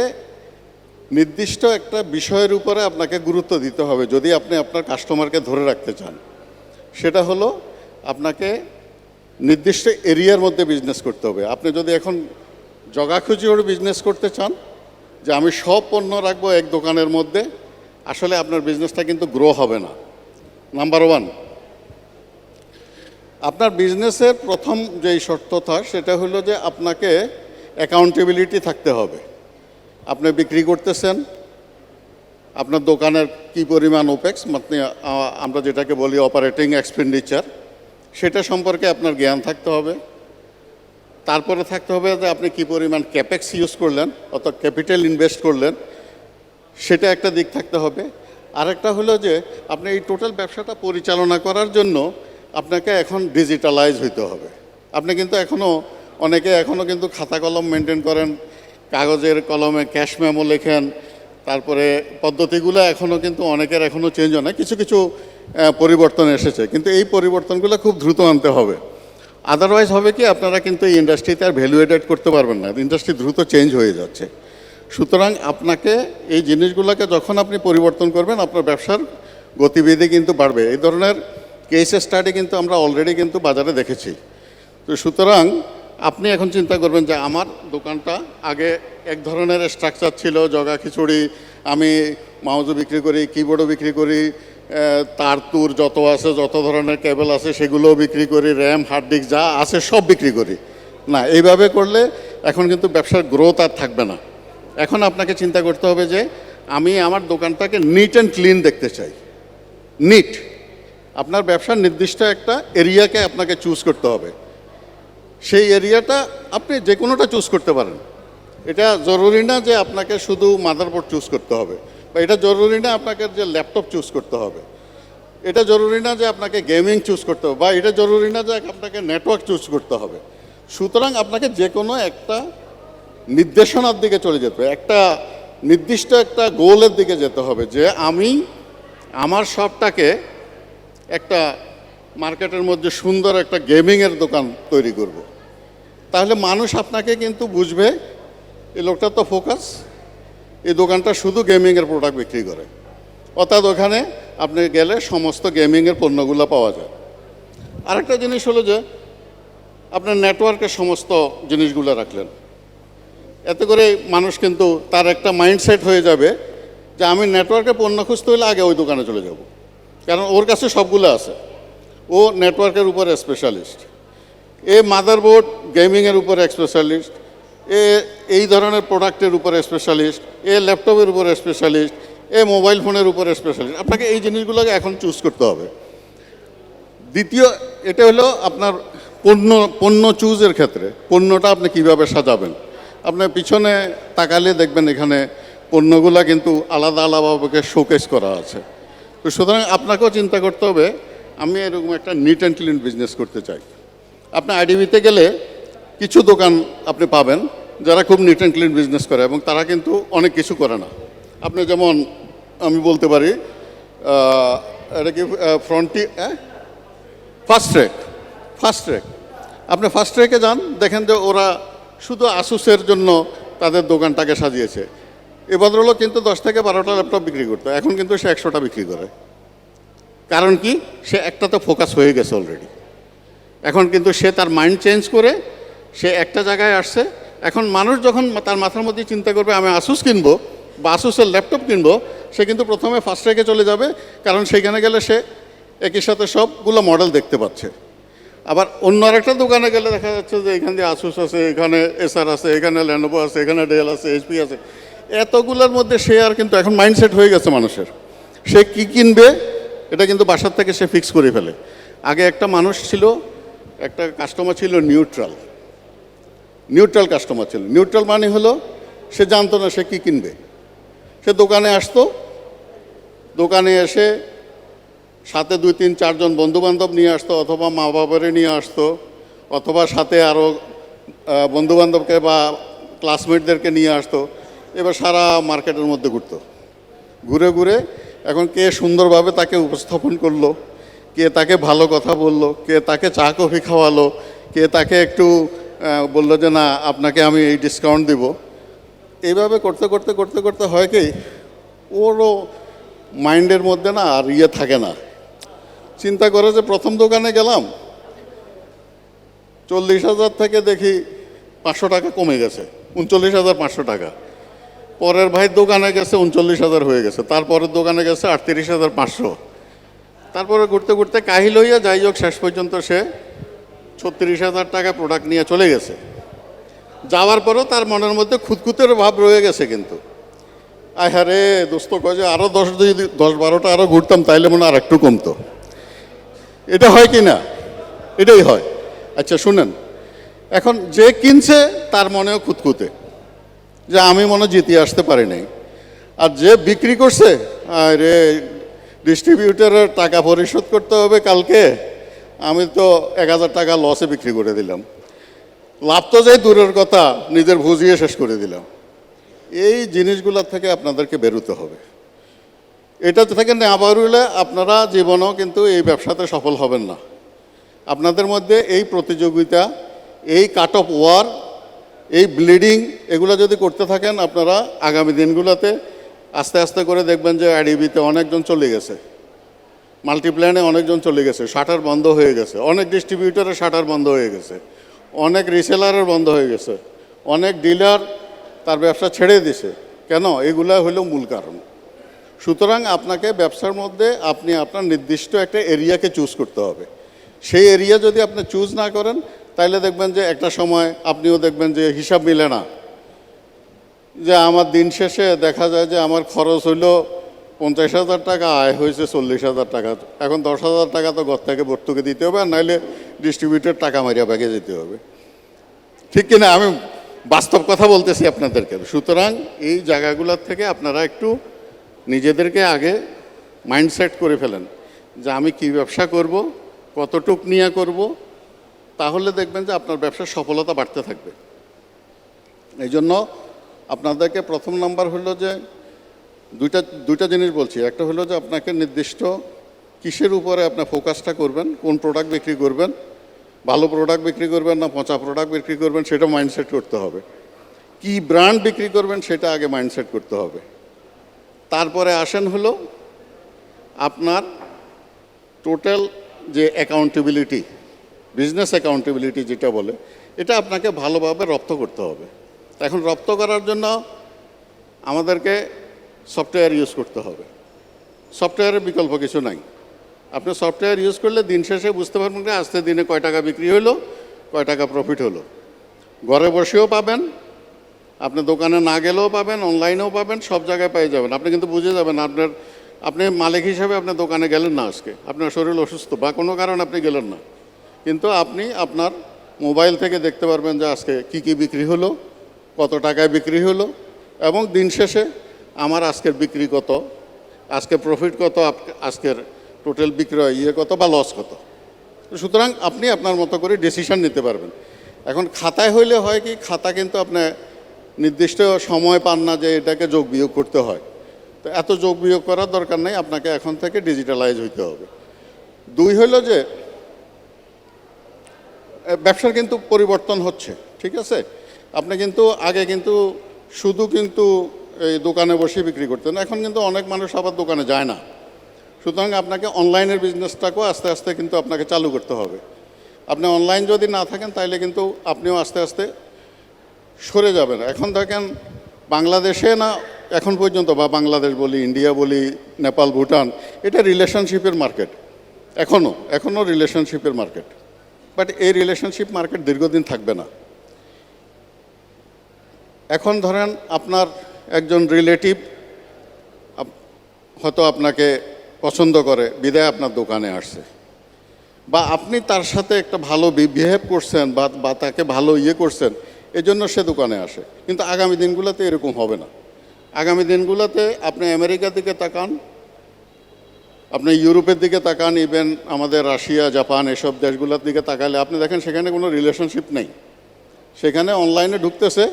Speaker 8: নির্দিষ্ট একটা বিষয়ের উপরে আপনাকে গুরুত্ব দিতে হবে যদি আপনি আপনার কাস্টমারকে ধরে রাখতে চান। সেটা হলো আপনাকে নির্দিষ্ট এরিয়ার মধ্যে বিজনেস করতে হবে। আপনি যদি এখন জগাখুচির বিজনেস করতে চান যে আমি সব পণ্য রাখবো এক দোকানের মধ্যে, আসলে আপনার বিজনেসটা কিন্তু গ্রো হবে না। নাম্বার ওয়ান, আপনার বিজনেসের প্রথম যেই শর্তটা সেটা হলো যে আপনাকে অ্যাকাউন্টেবিলিটি থাকতে হবে। আপনি বিক্রি করতেছেন, আপনার দোকানের কি পরিমাণ ওপেক্স মানে আমরা যেটাকে বলি অপারেটিং এক্সপেন্ডিচার, সেটা সম্পর্কে আপনার জ্ঞান থাকতে হবে। তারপরে থাকতে হবে যে আপনি কি পরিমাণ ক্যাপেক্স ইউজ করলেন, অর্থাৎ ক্যাপিটাল ইনভেস্ট করলেন, সেটা একটা দিক থাকতে হবে। আরেকটা হলো যে আপনি এই টোটাল ব্যবসাটা পরিচালনা করার জন্য আপনাকে এখন ডিজিটালাইজ হইতে হবে। আপনি কিন্তু অনেকে এখনও কিন্তু খাতা কলম মেনটেন করেন, কাগজের কলমে ক্যাশ মেমো লেখেন, তারপরে পদ্ধতিগুলো এখনও কিন্তু অনেকের এখনও চেঞ্জ হয় না, কিছু কিছু পরিবর্তন এসেছে, কিন্তু এই পরিবর্তনগুলো খুব দ্রুত আনতে হবে। আদারওয়াইজ হবে কি আপনারা কিন্তু এই ইন্ডাস্ট্রিতে আর ভ্যালু এডেড করতে পারবেন না, ইন্ডাস্ট্রি দ্রুত চেঞ্জ হয়ে যাচ্ছে। সুতরাং আপনাকে এই জিনিসগুলোকে যখন আপনি পরিবর্তন করবেন আপনার ব্যবসার গতিবিধি কিন্তু বাড়বে। এই ধরনের কেস স্টাডি কিন্তু আমরা অলরেডি কিন্তু বাজারে দেখেছি। তো সুতরাং আপনি এখন চিন্তা করবেন যে আমার দোকানটা আগে এক ধরনের স্ট্রাকচার ছিল, জগা খিচুড়ি, আমি মাউজও বিক্রি করি, কিবোর্ডও বিক্রি করি, তার তুর যত আছে, যত ধরনের কেবল আছে সেগুলোও বিক্রি করি, র্যাম হার্ড ডিস্ক যা আছে সব বিক্রি করি। না, এইভাবে করলে এখন কিন্তু ব্যবসার গ্রোথ আর থাকবে না। এখন আপনাকে চিন্তা করতে হবে যে আমি আমার দোকানটাকে নিট অ্যান্ড ক্লিন দেখতে চাই। নিট, আপনার ব্যবসার নির্দিষ্ট একটা এরিয়াকে আপনাকে চুজ করতে হবে। সেই এরিয়াটা আপনি যে কোনোটা চুজ করতে পারেন। এটা জরুরি না যে আপনাকে শুধু মাদারবোর্ড চুজ করতে হবে, বা এটা জরুরি না আপনাকে যে ল্যাপটপ চুজ করতে হবে, এটা জরুরি না যে আপনাকে গেমিং চুজ করতে হবে, বা এটা জরুরি না যে আপনাকে নেটওয়ার্ক চুজ করতে হবে। সুতরাং আপনাকে যে কোনো একটা নির্দেশনার দিকে চলে যেতে হবে, একটা নির্দিষ্ট একটা গোলের দিকে যেতে হবে যে আমি আমার শপটাকে একটা মার্কেটের মধ্যে সুন্দর একটা গেমিংয়ের দোকান তৈরি করব। তাহলে মানুষ আপনাকে কিন্তু বুঝবে এই লোকটা তো ফোকাস, এই দোকানটা শুধু গেমিংয়ের প্রোডাক্ট বিক্রি করে, অর্থাৎ ওখানে আপনি গেলে সমস্ত গেমিংয়ের পণ্যগুলো পাওয়া যায়। আরেকটা জিনিস হলো যে আপনার নেটওয়ার্কের সমস্ত জিনিসগুলো রাখলেন, এতে করে মানুষ কিন্তু তার একটা মাইন্ডসেট হয়ে যাবে যে আমি নেটওয়ার্কে পণ্য খুঁজতে হলে আগে ওই দোকানে চলে যাব, কারণ ওর কাছে সবগুলো আছে, ও নেটওয়ার্কের উপরে স্পেশালিস্ট, এ মাদারবোর্ড গেমিংয়ের উপরে স্পেশালিস্ট, এই ধরনের প্রোডাক্টের উপরে স্পেশালিস্ট, ল্যাপটপের উপরে স্পেশালিস্ট, মোবাইল ফোনের উপরে স্পেশালিস্ট। আপনাকে এই জিনিসগুলোকে এখন চুজ করতে হবে। দ্বিতীয়, এটা হলো আপনার পণ্য চুজের ক্ষেত্রে পণ্যটা আপনি কিভাবে সাজাবেন। আপনার পিছনে তাকালে দেখবেন এখানে পণ্যগুলো কিন্তু আলাদা আলাদাভাবে শোকেস করা আছে। তো সুতরাং আপনাকেও চিন্তা করতে হবে আমি এরকম একটা নিট অ্যান্ড ক্লিন বিজনেস করতে চাই। আপনি আইডিবিতে গেলে কিছু দোকান আপনি পাবেন যারা খুব নিট অ্যান্ড ক্লিন বিজনেস করে এবং তারা কিন্তু অনেক কিছু করে না। আপনি যেমন আমি বলতে পারি এটা কি ফার্স্ট ট্র্যাক, আপনি ফার্স্ট ট্র্যাকে যান, দেখেন যে ওরা শুধু আসুসের জন্য তাদের দোকানটাকে সাজিয়েছে। এ ভদ্রলোক কিন্তু 10 থেকে 12টা ল্যাপটপ বিক্রি করতো, এখন কিন্তু সে 100টা বিক্রি করে। কারণ কি, সে একটাতে ফোকাস হয়ে গেছে অলরেডি। এখন কিন্তু সে তার মাইন্ড চেঞ্জ করে সে একটা জায়গায় আসছে। এখন মানুষ যখন তার মাথার মধ্যে চিন্তা করবে আমি আসুস কিনবো বা আসুসের ল্যাপটপ কিনবো, সে কিন্তু প্রথমে ফার্স্ট ট্র্যাকে চলে যাবে, কারণ সেইখানে গেলে সে একই সাথে সবগুলো মডেল দেখতে পাচ্ছে। আবার অন্য আরেকটা দোকানে গেলে দেখা যাচ্ছে যে এখান দিয়ে আসুস আছে, এখানে এসআর আছে, এখানে ল্যানোভো আছে, এখানে ডেল আছে, এইচপি আছে, এতগুলোর মধ্যে সে আর কিন্তু এখন মাইন্ডসেট হয়ে গেছে মানুষের, সে কি কিনবে এটা কিন্তু বাসার থেকে সে ফিক্স করে ফেলে। আগে একটা মানুষ ছিল, একটা কাস্টমার ছিল নিউট্রাল কাস্টমার ছিল। নিউট্রাল মানে হলো সে জানতো না সে কি কিনবে। সে দোকানে আসতো, দোকানে এসে সাথে 2-3-4 জন বন্ধুবান্ধব নিয়ে আসতো, অথবা মা বাবারে নিয়ে আসতো, অথবা সাথে আরও বন্ধুবান্ধবকে বা ক্লাসমেটদেরকে নিয়ে আসতো। এবার সারা মার্কেটের মধ্যে ঘুরে ঘুরে এখন কে সুন্দরভাবে তাকে উপস্থাপন করলো, কে তাকে ভালো কথা বললো, কে তাকে চা কফি খাওয়ালো, কে তাকে একটু বললো যে না আপনাকে আমি এই ডিসকাউন্ট দিব। এইভাবে করতে করতে করতে করতে হয় কি ওরও মাইন্ডের মধ্যে না আর ইয়ে থাকে না, চিন্তা করে যে প্রথম দোকানে গেলাম 40,000 থেকে দেখি 500 টাকা কমে গেছে, 39,500 টাকা। পরের ভাই দোকানে গেছে 39,000 হয়ে গেছে, তারপরের দোকানে গেছে 38,500। তারপরে ঘুরতে ঘুরতে কাহিল হইয়া যাই হোক শেষ পর্যন্ত সে 36,000 টাকা প্রোডাক্ট নিয়ে চলে গেছে। যাওয়ার পরেও তার মনের মধ্যে খুঁতখুতের ভাব রয়ে গেছে। কিন্তু আহারে দোস্ত কয় যে আরও 10-12টা আরও ঘুরতাম তাইলে মনে আর একটু কমতো। এটা হয় কি না? এটাই হয়। আচ্ছা শুনেন, এখন যে কিনছে তার মনেও খুঁতখুতে যে আমি মনে জিতে আসতে পারি নাই, আর যে বিক্রি করছে আরে ডিস্ট্রিবিউটরের টাকা পরিশোধ করতে হবে কালকে, আমি তো 1,000 টাকা লসে বিক্রি করে দিলাম। লাভ তো যাই দূরের কথা, নিজের ভুজিয়ে শেষ করে দিলাম। এই জিনিসগুলোর থেকে আপনাদেরকে বেরোতে হবে। এটা থেকে না বেরোলে আপনারা জীবনেও কিন্তু এই ব্যবসাতে সফল হবেন না। আপনাদের মধ্যে এই প্রতিযোগিতা, এই কাট অফ ওয়ার, এই ব্লিডিং এগুলো যদি করতে থাকেন আপনারা আগামী দিনগুলোতে আস্তে আস্তে করে দেখবেন যে আইডিবিতে অনেকজন চলে গেছে, মাল্টিপ্ল্যানে অনেকজন চলে গেছে, শাটার বন্ধ হয়ে গেছে, অনেক ডিস্ট্রিবিউটরের শাটার বন্ধ হয়ে গেছে, অনেক রিসেলারের বন্ধ হয়ে গেছে, অনেক ডিলার তার ব্যবসা ছেড়ে দিছে। কেন? এগুলা হলো মূল কারণ। সুতরাং আপনাকে ব্যবসার মধ্যে আপনি আপনার নির্দিষ্ট একটা এরিয়াকে চুজ করতে হবে। সেই এরিয়া যদি আপনি চুজ না করেন তাহলে দেখবেন যে একটা সময় আপনিও দেখবেন যে হিসাব মিলে না, যে আমার দিন শেষে দেখা যায় যে আমার খরচ হইলো 50,000 টাকা, আয় হয়েছে 40,000 টাকা। এখন 10,000 টাকা তো ঘর থেকে ভর্তুকি দিতে হবে, আর নাইলে ডিস্ট্রিবিউটর টাকা মারিয়া ব্যাগে যেতে হবে। ঠিক কিনা? আমি বাস্তব কথা বলতেছি আপনাদেরকে। সুতরাং এই জায়গাগুলোর থেকে আপনারা একটু নিজেদেরকে আগে মাইন্ডসেট করে ফেলেন যে আমি কি ব্যবসা করব, কতটুক নিয়ে করব, তাহলে দেখবেন যে আপনার ব্যবসার সফলতা বাড়তে থাকবে। এই জন্য আপনাদেরকে প্রথম নাম্বার হলো যে দুইটা জিনিস বলছি। একটা হলো যে আপনাকে নির্দিষ্ট কিসের উপরে আপনার ফোকাসটা করবেন, কোন প্রোডাক্ট বিক্রি করবেন, ভালো প্রোডাক্ট বিক্রি করবেন না পচা প্রোডাক্ট বিক্রি করবেন সেটা মাইন্ডসেট করতে হবে। কি ব্র্যান্ড বিক্রি করবেন সেটা আগে মাইন্ডসেট করতে হবে। তারপরে আসেন হলো আপনার টোটাল যে অ্যাকাউন্টেবিলিটি, বিজনেস অ্যাকাউন্টেবিলিটি যেটা বলে, এটা আপনাকে ভালোভাবে রপ্ত করতে হবে। এখন রপ্ত করার জন্য আমাদেরকে সফটওয়্যার ইউজ করতে হবে। সফটওয়্যারের বিকল্প কিছু নাই। আপনি সফটওয়্যার ইউজ করলে দিন শেষে বুঝতে পারবেন যে আজকে দিনে কয় টাকা বিক্রি হলো, কয় টাকা প্রফিট হলো। ঘরে বসেও পাবেন, আপনি দোকানে না গেলেও পাবেন, অনলাইনেও পাবেন, সব জায়গায় পেয়ে যাবেন। আপনি কিন্তু বুঝে যাবেন আপনি মালিক হিসাবে আপনি দোকানে গেলেন না আজকে, আপনার শরীর অসুস্থ বা কোনো কারণে আপনি গেলেন না, কিন্তু আপনি আপনার মোবাইল থেকে দেখতে পারবেন যে আজকে কি কি বিক্রি হলো, কত টাকায় বিক্রি হলো, এবং দিন শেষে আমার আজকের বিক্রি কত, আজকে প্রফিট কত, আজকের টোটাল বিক্রয় কত বা লস কত। সুতরাং আপনি আপনার মতো করে ডিসিশন নিতে পারবেন। এখন খাতায় হইলে হয় কি, খাতা কিন্তু আপনি নির্দিষ্ট সময় পান না যে এটাকে যোগ বিয়োগ করতে হয়। তো এত যোগ বিয়োগ করার দরকার নেই, আপনাকে এখন থেকে ডিজিটালাইজ হইতে হবে। দুই হলো যে ব্যবসার কিন্তু পরিবর্তন হচ্ছে, ঠিক আছে? আপনি কিন্তু আগে কিন্তু শুধু কিন্তু এই দোকানে বসে বিক্রি করতেন, এখন কিন্তু অনেক মানুষ আবার দোকানে যায় না। সুতরাং আপনাকে অনলাইনের বিজনেসটাকেও আস্তে আস্তে কিন্তু আপনাকে চালু করতে হবে। আপনি অনলাইন যদি না থাকেন তাহলে কিন্তু আপনিও আস্তে আস্তে সরে যাবেন। এখন দেখেন বাংলাদেশে না এখন পর্যন্ত, বা বাংলাদেশ বলি, ইন্ডিয়া বলি, নেপাল, ভুটান, এটা রিলেশনশিপের মার্কেট, এখনও রিলেশনশিপের মার্কেট। বাট এই রিলেশনশিপ মার্কেট দীর্ঘদিন থাকবে না। এখন ধরেন আপনার একজন রিলেটিভ হয়তো আপনাকে পছন্দ করে বিদায় আপনার দোকানে আসছে, বা আপনি তার সাথে একটা ভালো বিহেভ করছেন বা তাকে ভালো করছেন, এজন্য সে দোকানে আসে। কিন্তু আগামী দিনগুলোতে এরকম হবে না। আগামী দিনগুলোতে আপনি আমেরিকার দিকে তাকান, আপনি ইউরোপের দিকে তাকান, ইভেন আমাদের রাশিয়া, জাপান এসব দেশগুলোর দিকে তাকালে আপনি দেখেন সেখানে কোনো রিলেশনশিপ নেই। সেখানে অনলাইনে ঢুকতেছে,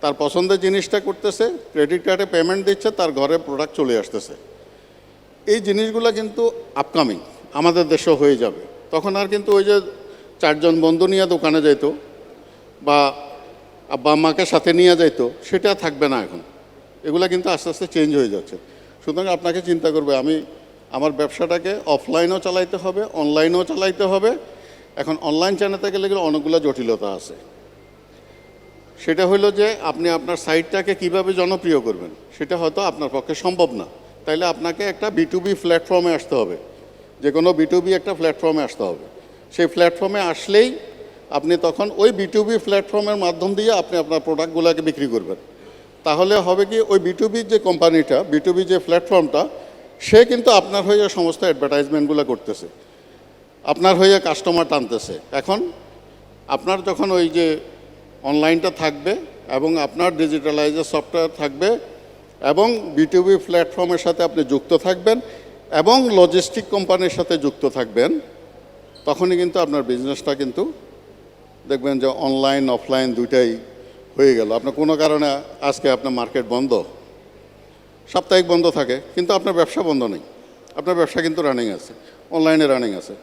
Speaker 8: তার পছন্দের জিনিসটা করতেছে, ক্রেডিট কার্ডে পেমেন্ট দিচ্ছে, তার ঘরে প্রোডাক্ট চলে আসতেছে। এই জিনিসগুলো কিন্তু আপকামিং আমাদের দেশেও হয়ে যাবে। তখন আর কিন্তু ওই যে 4 জন বন্ধু নিয়ে দোকানে যেত, বা আব্বা আম্মাকে সাথে নিয়ে যাইতো, সেটা থাকবে না এখন। এগুলা কিন্তু আস্তে আস্তে চেঞ্জ হয়ে যাচ্ছে। সুতরাং আপনাকে চিন্তা করবে, আমি আমার ব্যবসাটাকে অফলাইনেও চালাইতে হবে, অনলাইনেও চালাইতে হবে। এখন অনলাইন চালাতে গেলে অনেকগুলো জটিলতা আছে। সেটা হলো যে আপনি আপনার সাইটটাকে কিভাবে জনপ্রিয় করবেন, সেটা হয়তো আপনার পক্ষে সম্ভব না। তাইলে আপনাকে একটা B2B প্ল্যাটফর্মে আসতে হবে, যে কোনো B2B একটা প্ল্যাটফর্মে আসতে হবে। সেই প্ল্যাটফর্মে আসলেই আপনি তখন ওই B2B প্ল্যাটফর্মের মাধ্যম দিয়ে আপনি আপনার প্রোডাক্টগুলোকে বিক্রি করবেন। তাহলে হবে কি, ওই B2B যে কোম্পানিটা, B2B যে প্ল্যাটফর্মটা, সে কিন্তু আপনার হয়ে সমস্ত অ্যাডভার্টাইজমেন্টগুলো করতেছে, আপনার হয়ে কাস্টমার টানতেছে। এখন আপনার যখন ওই যে অনলাইনটা থাকবে এবং আপনার ডিজিটালাইজার সফটওয়্যার থাকবে এবং B2B প্ল্যাটফর্মের সাথে আপনি যুক্ত থাকবেন এবং লজিস্টিক কোম্পানির সাথে যুক্ত থাকবেন, তখনই কিন্তু আপনার বিজনেসটা কিন্তু দেখবেন যে অনলাইন অফলাইন দুইটাই হয়ে গেল। আপনার কোনো কারণে আজকে আপনার মার্কেট বন্ধ, সাপ্তাহিক বন্ধ থাকে, কিন্তু আপনার ব্যবসা বন্ধ নেই, আপনার ব্যবসা কিন্তু রানিং আছে, অনলাইনে রানিং আছে।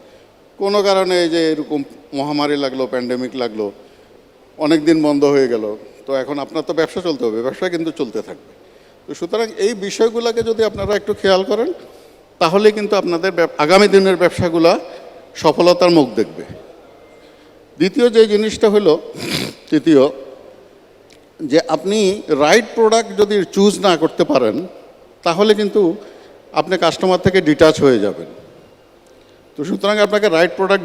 Speaker 8: কোনো কারণে এই যে এরকম মহামারী লাগলো, প্যান্ডেমিক লাগলো, অনেক দিন বন্ধ হয়ে গেল, তো এখন আপনার তো ব্যবসা চলতে হবে, ব্যবসা কিন্তু চলতে থাকবে। তো সুতরাং এই বিষয়গুলোকে যদি আপনারা একটু খেয়াল করেন, তাহলে কিন্তু আপনাদের আগামী দিনের ব্যবসাগুলা সফলতার মুখ দেখবে। দ্বিতীয় যে জিনিসটা হলো, তৃতীয়, যে আপনি রাইট প্রোডাক্ট যদি চুজ না করতে পারেন, তাহলে কিন্তু আপনি কাস্টমার থেকে ডিটাচ হয়ে যাবেন। তো সুতরাং আপনাকে রাইট প্রোডাক্ট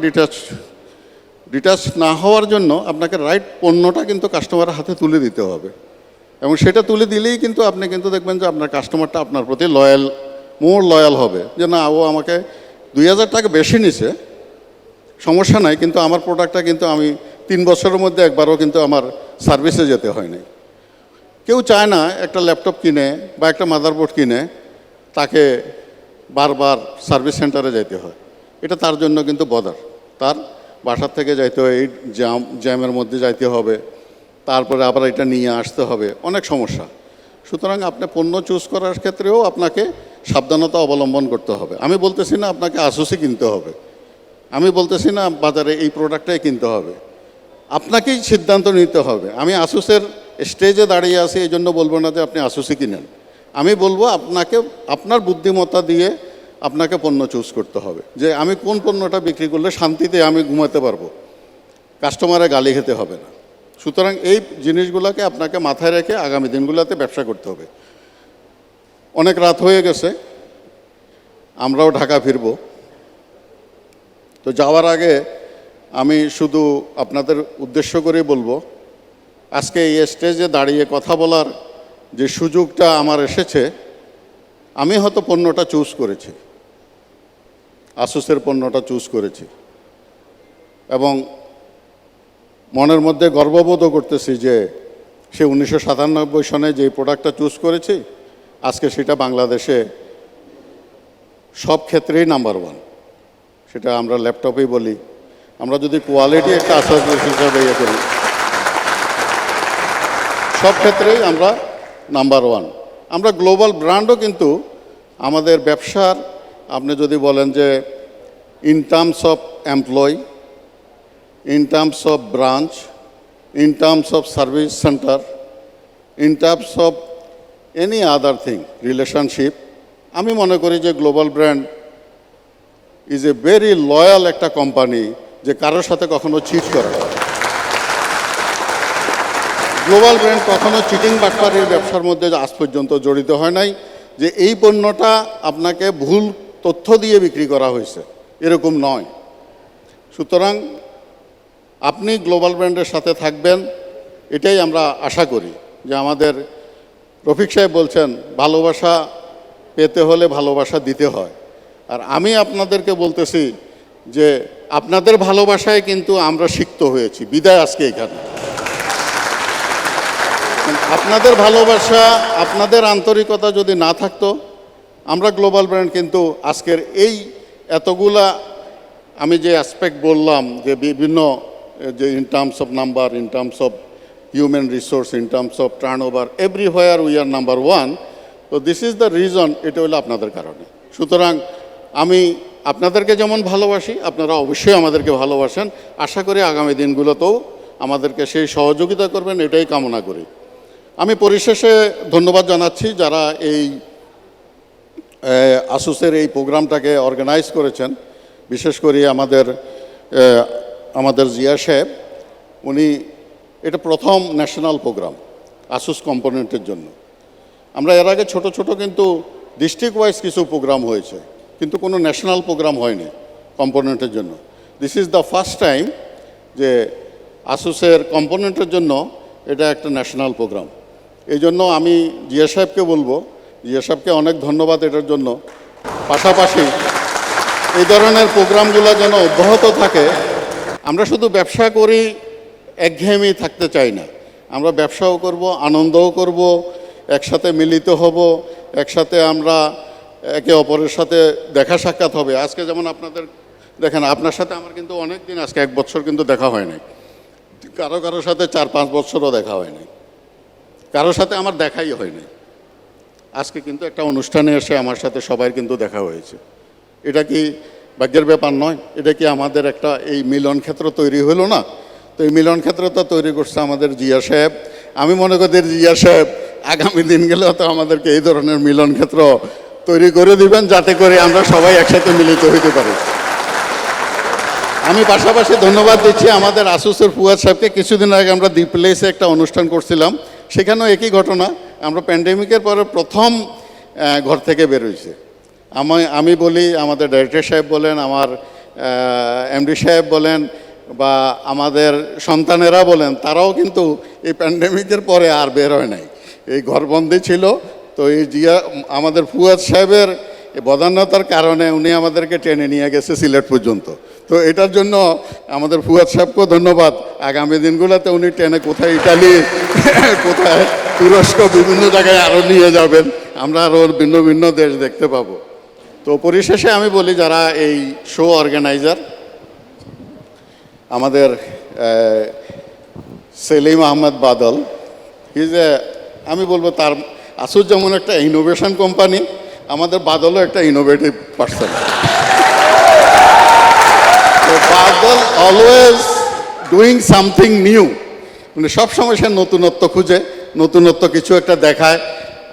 Speaker 8: ডিটাচ না হওয়ার জন্য আপনাকে রাইট পণ্যটা কিন্তু কাস্টমারের হাতে তুলে দিতে হবে, এবং সেটা তুলে দিলেই কিন্তু আপনি কিন্তু দেখবেন যে আপনার কাস্টমারটা আপনার প্রতি মোর লয়াল হবে, যে না, ও আমাকে 2000 টাকা বেশি নিছে, সমস্যা নাই, কিন্তু আমার প্রোডাক্টটা কিন্তু আমি 3 বছরের মধ্যে একবারও কিন্তু আমার সার্ভিসে যেতে হয় নাই। কেউ চায় না একটা ল্যাপটপ কিনে বা একটা মাদারবোর্ড কিনে তাকে বারবার সার্ভিস সেন্টারে যেতে হয়। এটা তার জন্য কিন্তু বদার, তার বাসার থেকে যাইতে হয়, এই জ্যামের মধ্যে যাইতে হবে, তারপরে আবার এটা নিয়ে আসতে হবে, অনেক সমস্যা। সুতরাং আপনি পণ্য চুজ করার ক্ষেত্রেও আপনাকে সাবধানতা অবলম্বন করতে হবে। আমি বলতেছি না আপনাকে আসুসই কিনতে হবে, আমি বলতেছি না বাজারে এই প্রোডাক্টটাই কিনতে হবে, আপনাকেই সিদ্ধান্ত নিতে হবে। আমি আসুসের স্টেজে দাঁড়িয়ে আছি এই জন্য বলবো না যে আপনি আসুসই কিনেন, আমি বলবো আপনাকে আপনার বুদ্ধিমত্তা দিয়ে আপনাকে পণ্য চুজ করতে হবে, যে আমি কোন পণ্যটা বিক্রি করলে শান্তিতে আমি ঘুমাতে পারবো, কাস্টমারে গালি খেতে হবে না। সুতরাং এই জিনিসগুলোকে আপনাকে মাথায় রেখে আগামী দিনগুলোতে ব্যবসা করতে হবে। অনেক রাত হয়ে গেছে, আমরাও ঢাকা ফিরব। তো যাওয়ার আগে আমি শুধু আপনাদের উদ্দেশ্য করেই বলবো, আজকে এই স্টেজে দাঁড়িয়ে কথা বলার যে সুযোগটা আমার এসেছে, আমি হয়তো পণ্যটা চুজ করেছি, আসুসের পণ্যটা চুজ করেছি, এবং মনের মধ্যে গর্ববোধও করতেছি যে সে 1997 সনে যে প্রোডাক্টটা চুজ করেছি, আজকে সেটা বাংলাদেশে সব ক্ষেত্রেই নাম্বার 1। সেটা আমরা ল্যাপটপেই বলি, আমরা যদি কোয়ালিটি একটা আসুস হিসাবে ইয়ে করি, সব ক্ষেত্রেই আমরা নাম্বার 1। আমরা গ্লোবাল ব্র্যান্ডও কিন্তু আমাদের ব্যবসার, আপনি যদি বলেন যে in terms of employee, in terms of branch, in terms of service center, in terms of any other thing, relationship, আমি মনে করি যে global brand is a very loyal একটা কোম্পানি, যে কারোর সাথে কখনো চিট করে না। গ্লোবাল ব্র্যান্ড কখনো চিটিং বাটপারির ব্যবসার মধ্যে আজ পর্যন্ত জড়িত হয় নাই, যে এই পণ্যটা আপনাকে ভুল তথ্য দিয়ে বিক্রি করা হয়েছে, এরকম নয়। সুতরাং আপনি গ্লোবাল ব্র্যান্ডের সাথে থাকবেন, এটাই আমরা আশা করি। যে আমাদের রফিক সাহেব বলছেন ভালোবাসা পেতে হলে ভালোবাসা দিতে হয়, আর আমি আপনাদেরকে বলতেছি যে আপনাদের ভালোবাসায় কিন্তু আমরা সিক্ত হয়েছি, বিদায় আজকে এখানে। আপনাদের ভালোবাসা, আপনাদের আন্তরিকতা যদি না থাকতো, আমরা গ্লোবাল ব্র্যান্ড কিন্তু আজকের এই এতগুলা আমি যে অ্যাসপেক্ট বললাম, যে বিভিন্ন যে in terms of number, in terms of human resource, in terms of turnover, everywhere we are number 1। তো দিস ইজ দ্য রিজন, এটা হলো আপনাদের কারণে। সুতরাং আমি আপনাদেরকে যেমন ভালোবাসি, আপনারা অবশ্যই আমাদেরকে ভালোবাসেন। আশা করি আগামী দিনগুলোতেও আমাদেরকে সেই সহযোগিতা করবেন এটাই কামনা করি। আমি পরিশেষে ধন্যবাদ জানাচ্ছি যারা এই আসুসের এই প্রোগ্রামটাকে অর্গানাইজ করেছেন, বিশেষ করে আমাদের জিয়া সাহেব। উনি এটা প্রথম ন্যাশনাল প্রোগ্রাম আসুস কম্পোনেন্টের জন্য। আমরা এর আগে ছোট ছোট কিন্তু ডিস্ট্রিক্ট ওয়াইজ কিছু প্রোগ্রাম হয়েছে, কিন্তু কোনো ন্যাশনাল প্রোগ্রাম হয়নি কম্পোনেন্টের জন্য। This is the first time যে আসুসের কম্পোনেন্টের জন্য এটা একটা ন্যাশনাল প্রোগ্রাম। এই জন্য আমি জিয়া সাহেবকে বলবো, জিয়া সাহেবকে অনেক ধন্যবাদ এটার জন্য। পাশাপাশি এই ধরনের প্রোগ্রামগুলো যেন অব্যাহত থাকে। আমরা শুধু ব্যবসা করি, একঘেয়েমি থাকতে চাই না। আমরা ব্যবসাও করব, আনন্দও করব, একসাথে মিলিত হব, একসাথে আমরা একে অপরের সাথে দেখা সাক্ষাৎ হবে। আজকে যেমন আপনাদের দেখেন, আপনার সাথে আমার কিন্তু অনেক দিন, আজকে 1 বছর কিন্তু দেখা হয় নাই। কারোর সাথে 4-5 বছরও দেখা হয় নাই, কারোর সাথে আমার দেখাই হয় নাই। আজকে কিন্তু একটা অনুষ্ঠানে এসে আমার সাথে সবাই কিন্তু দেখা হয়েছে। এটা কি ভাগ্যের ব্যাপার নয়? এটা কি আমাদের একটা এই মিলন ক্ষেত্র তৈরি হলো না? তো এই মিলন ক্ষেত্রটা তৈরি করছে আমাদের জিয়া সাহেব। আমি মনে করি জিয়া সাহেব আগামী দিনগুলো তো আমাদেরকে এই ধরনের মিলন ক্ষেত্র তৈরি করে দিবেন, যাতে করে আমরা সবাই একসাথে মিলিত হইতে পারি। আমি পাশাপাশি ধন্যবাদ দিচ্ছি আমাদের আসুসের ফুয়াদ সাহেবকে। কিছুদিন আগে আমরা দি প্লেসে একটা অনুষ্ঠান করছিলাম, সেখানেও একই ঘটনা। আমরা প্যান্ডেমিকের পরে প্রথম ঘর থেকে বেরোইছে। আমি বলি, আমাদের ডাইরেক্টর সাহেব বলেন, আমার এমডি সাহেব বলেন, বা আমাদের সন্তানেরা বলেন, তারাও কিন্তু এই প্যান্ডেমিকের পরে আর বের হয় নাই, এই ঘরবন্দি ছিল। তো এই আমাদের ফুয়াদ সাহেবের বদান্যতার কারণে উনি আমাদেরকে টেনে নিয়ে গেছে সিলেট পর্যন্ত। তো এটার জন্য আমাদের ফুয়াদ সাহেবকেও ধন্যবাদ। আগামী দিনগুলোতে উনি টেনে কোথায় ইটালি, কোথায় তুরস্ক, বিভিন্ন জায়গায় আরও নিয়ে যাবেন, আমরা আরও ভিন্ন ভিন্ন দেশ দেখতে পাবো। তো পরিশেষে আমি বলি, যারা এই শো অর্গানাইজার, আমাদের সেলিম আহমেদ বাদল, আমি বলবো তার আসুস যেমন একটা ইনোভেশন কোম্পানি, আমাদের বাদলও একটা ইনোভেটিভ পার্সন। তো বাদল অলওয়েজ ডুইং সামথিং নিউ, মানে সবসময় সে নতুনত্ব খুঁজে, নতুনত্ব কিছু একটা দেখায়।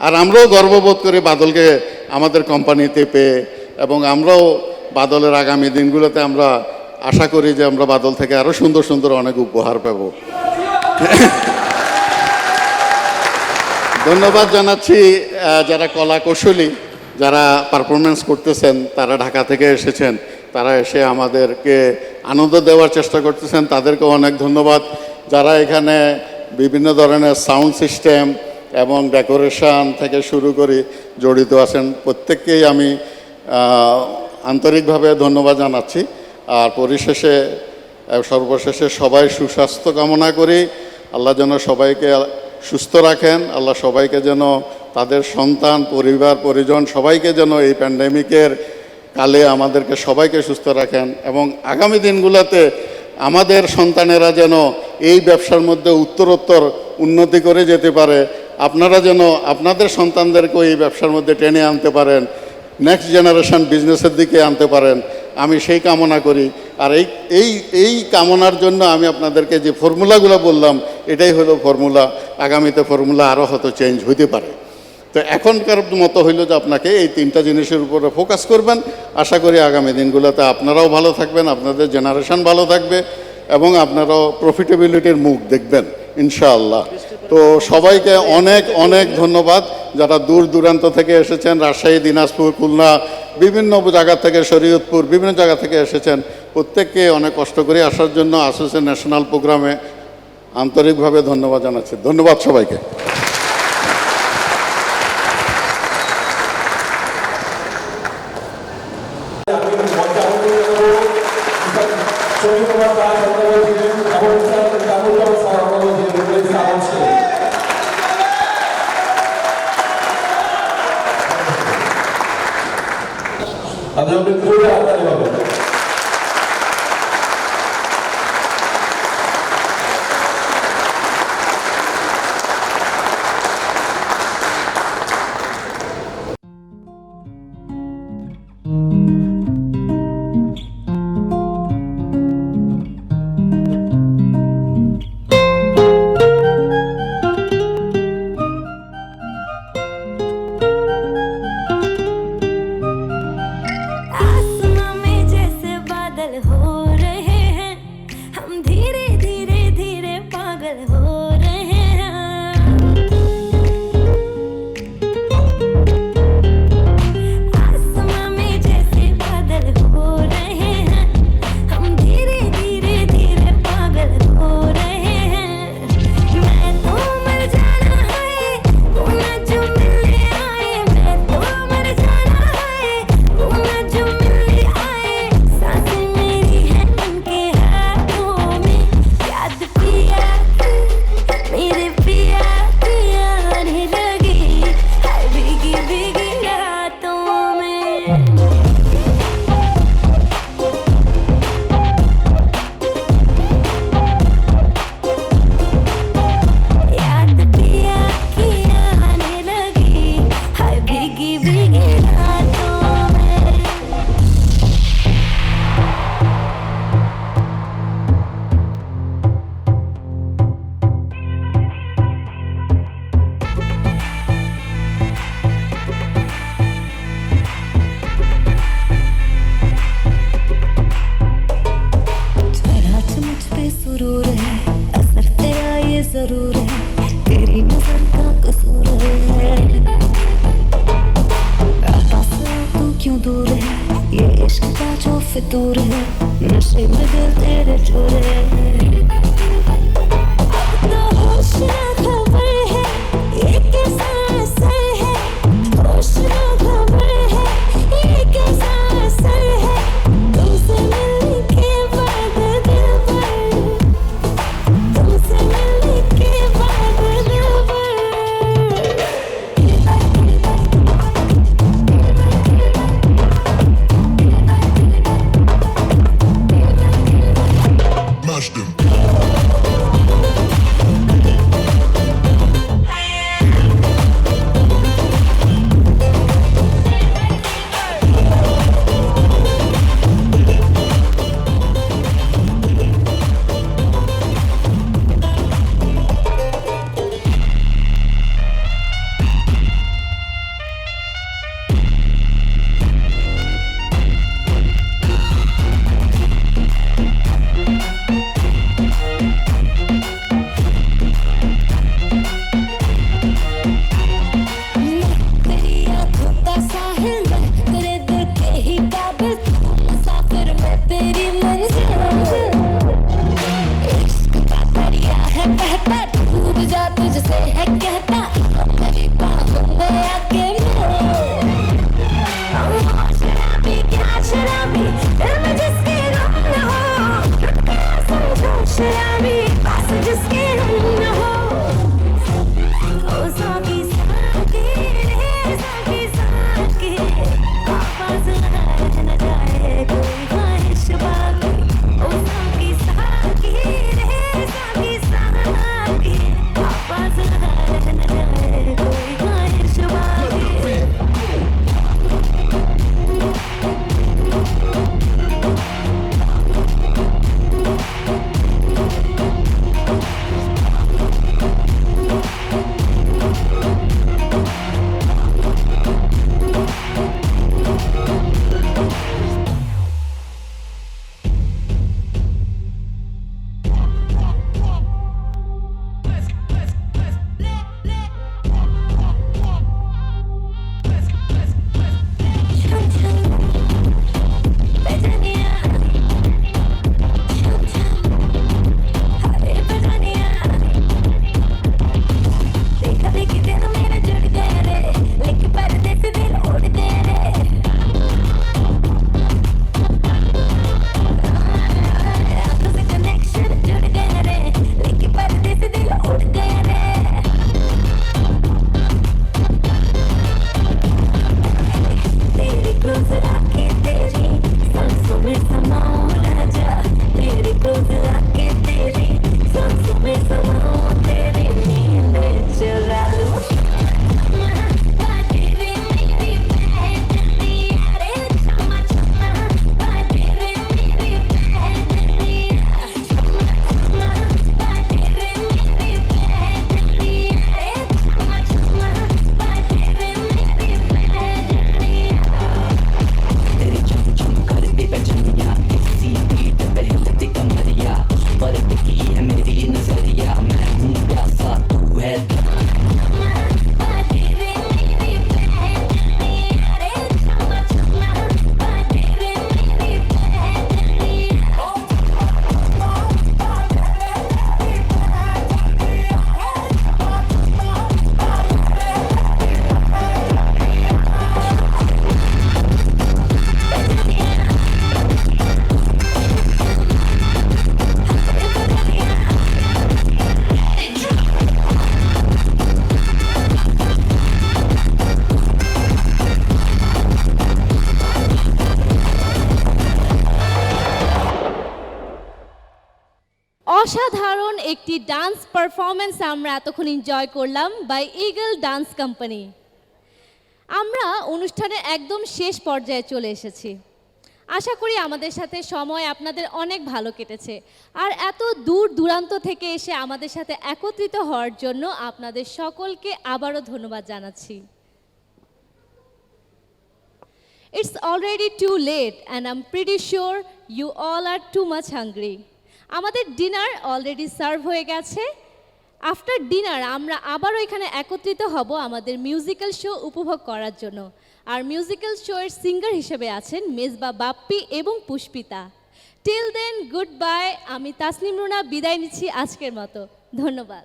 Speaker 8: আর আমরাও গর্ববোধ করি বাদলকে আমাদের কোম্পানিতে পেয়ে, এবং আমরাও বাদলের আগামী দিনগুলোতে আমরা আশা করি যে আমরা বাদল থেকে আরও সুন্দর সুন্দর অনেক উপহার পাব। ধন্যবাদ জানাচ্ছি যারা কলা কৌশলী, যারা পারফরমেন্স করতেছেন, তারা ঢাকা থেকে এসেছেন, তারা এসে আমাদেরকে আনন্দ দেওয়ার চেষ্টা করতেছেন, তাদেরকেও অনেক ধন্যবাদ। যারা এখানে বিভিন্ন ধরনের সাউন্ড সিস্টেম এবং ডেকোরেশন থেকে শুরু করে জড়িত আছেন, প্রত্যেককেই আমি আন্তরিকভাবে ধন্যবাদ জানাচ্ছি। আর পরিশেষে সর্বশেষে সবাই সুস্বাস্থ্য কামনা করি। আল্লাহ যেন সবাইকে সুস্থ রাখেন, আল্লাহ সবাইকে যেন তাদের সন্তান, পরিবার, পরিজন সবাইকে যেন এই প্যান্ডেমিকের কালে আমাদেরকে সবাইকে সুস্থ রাখেন, এবং আগামী দিনগুলোতে আমাদের সন্তানেরা যেন এই ব্যবসার মধ্যে উত্তরোত্তর উন্নতি করে যেতে পারে। আপনারা যেন আপনাদের সন্তানদেরকেও এই ব্যবসার মধ্যে টেনে আনতে পারেন, নেক্সট জেনারেশন বিজনেসের দিকে আনতে পারেন, আমি সেই কামনা করি। আর এই কামনার জন্য আমি আপনাদেরকে যে ফর্মুলাগুলো বললাম, এটাই হলো ফর্মুলা। আগামীতে ফর্মুলা আরও হয়তো চেঞ্জ হইতে পারে। তো এখনকার মতো হইল যে আপনাকে এই 3টা জিনিসের উপরে ফোকাস করবেন। আশা করি আগামী দিনগুলোতে আপনারাও ভালো থাকবেন, আপনাদের জেনারেশন ভালো থাকবে, এবং আপনারাও প্রফিটেবিলিটির মুখ দেখবেন ইনশাআল্লাহ। তো সবাইকে অনেক অনেক ধন্যবাদ, যারা দূর দূরান্ত থেকে এসেছেন, রাজশাহী, দিনাজপুর, খুলনা, বিভিন্ন জায়গা থেকে, শরীয়তপুর, বিভিন্ন জায়গা থেকে এসেছেন। প্রত্যেককে অনেক কষ্ট করে আসার জন্য আসুসের ন্যাশনাল প্রোগ্রামে আন্তরিকভাবে ধন্যবাদ জানাচ্ছি। ধন্যবাদ সবাইকে।
Speaker 9: से दूर है, नशे में दिल तेरे चूर है। अब तो होश ना खबर है, ये कैसा असर है, होश ना खबर है, ये कैसा असर है, तुमसे मिलने के बाद दिल पर, तुमसे मिलने के बाद दिल पर। तेरी आँखों का साहिल मैं, तेरे दिल के ही काबिल, मुसाफिर मैं तेरी मंजिल। इश्क का दरिया है बहता, डूब जा तुझसे है कहता, मेरी बाहों में आके शराबी क्या शराबी, दिल में जिसके रंग न हो, समझो शराबी पास जिसके रंग न हो। ओ साकी साकी रे साकी साकी, आवाज़ रह न जाए कोई ख्वाहिश बाकी। ओ साकी साकी रे साकी साकी, आवाज़ रह न जाए कोई ख्वाहिश बाकी।
Speaker 2: অসাধারণ একটি ডান্স পারফরমেন্স আমরা এতক্ষণ এনজয় করলাম বাই ইগল ডান্স কোম্পানি। আমরা অনুষ্ঠানের একদম শেষ পর্যায়ে চলে এসেছি। আশা করি আমাদের সাথে সময় আপনাদের অনেক ভালো কেটেছে, আর এত দূর দূরান্ত থেকে এসে আমাদের সাথে একত্রিত হওয়ার জন্য আপনাদের সকলকে আবারও ধন্যবাদ জানাচ্ছি। It's already too late and I'm pretty sure you all are too much hungry. আমাদের ডিনার অলরেডি সার্ভ হয়ে গেছে। আফটার ডিনার আমরা আবারও এখানে একত্রিত হব আমাদের মিউজিক্যাল শো উপভোগ করার জন্য। আর মিউজিক্যাল শো এর সিঙ্গার হিসেবে আছেন মেজবা বাপ্পি এবং Pushpita. Till then goodbye, আমি তাসনিম রুনা বিদায় নিচ্ছি আজকের মতো। ধন্যবাদ।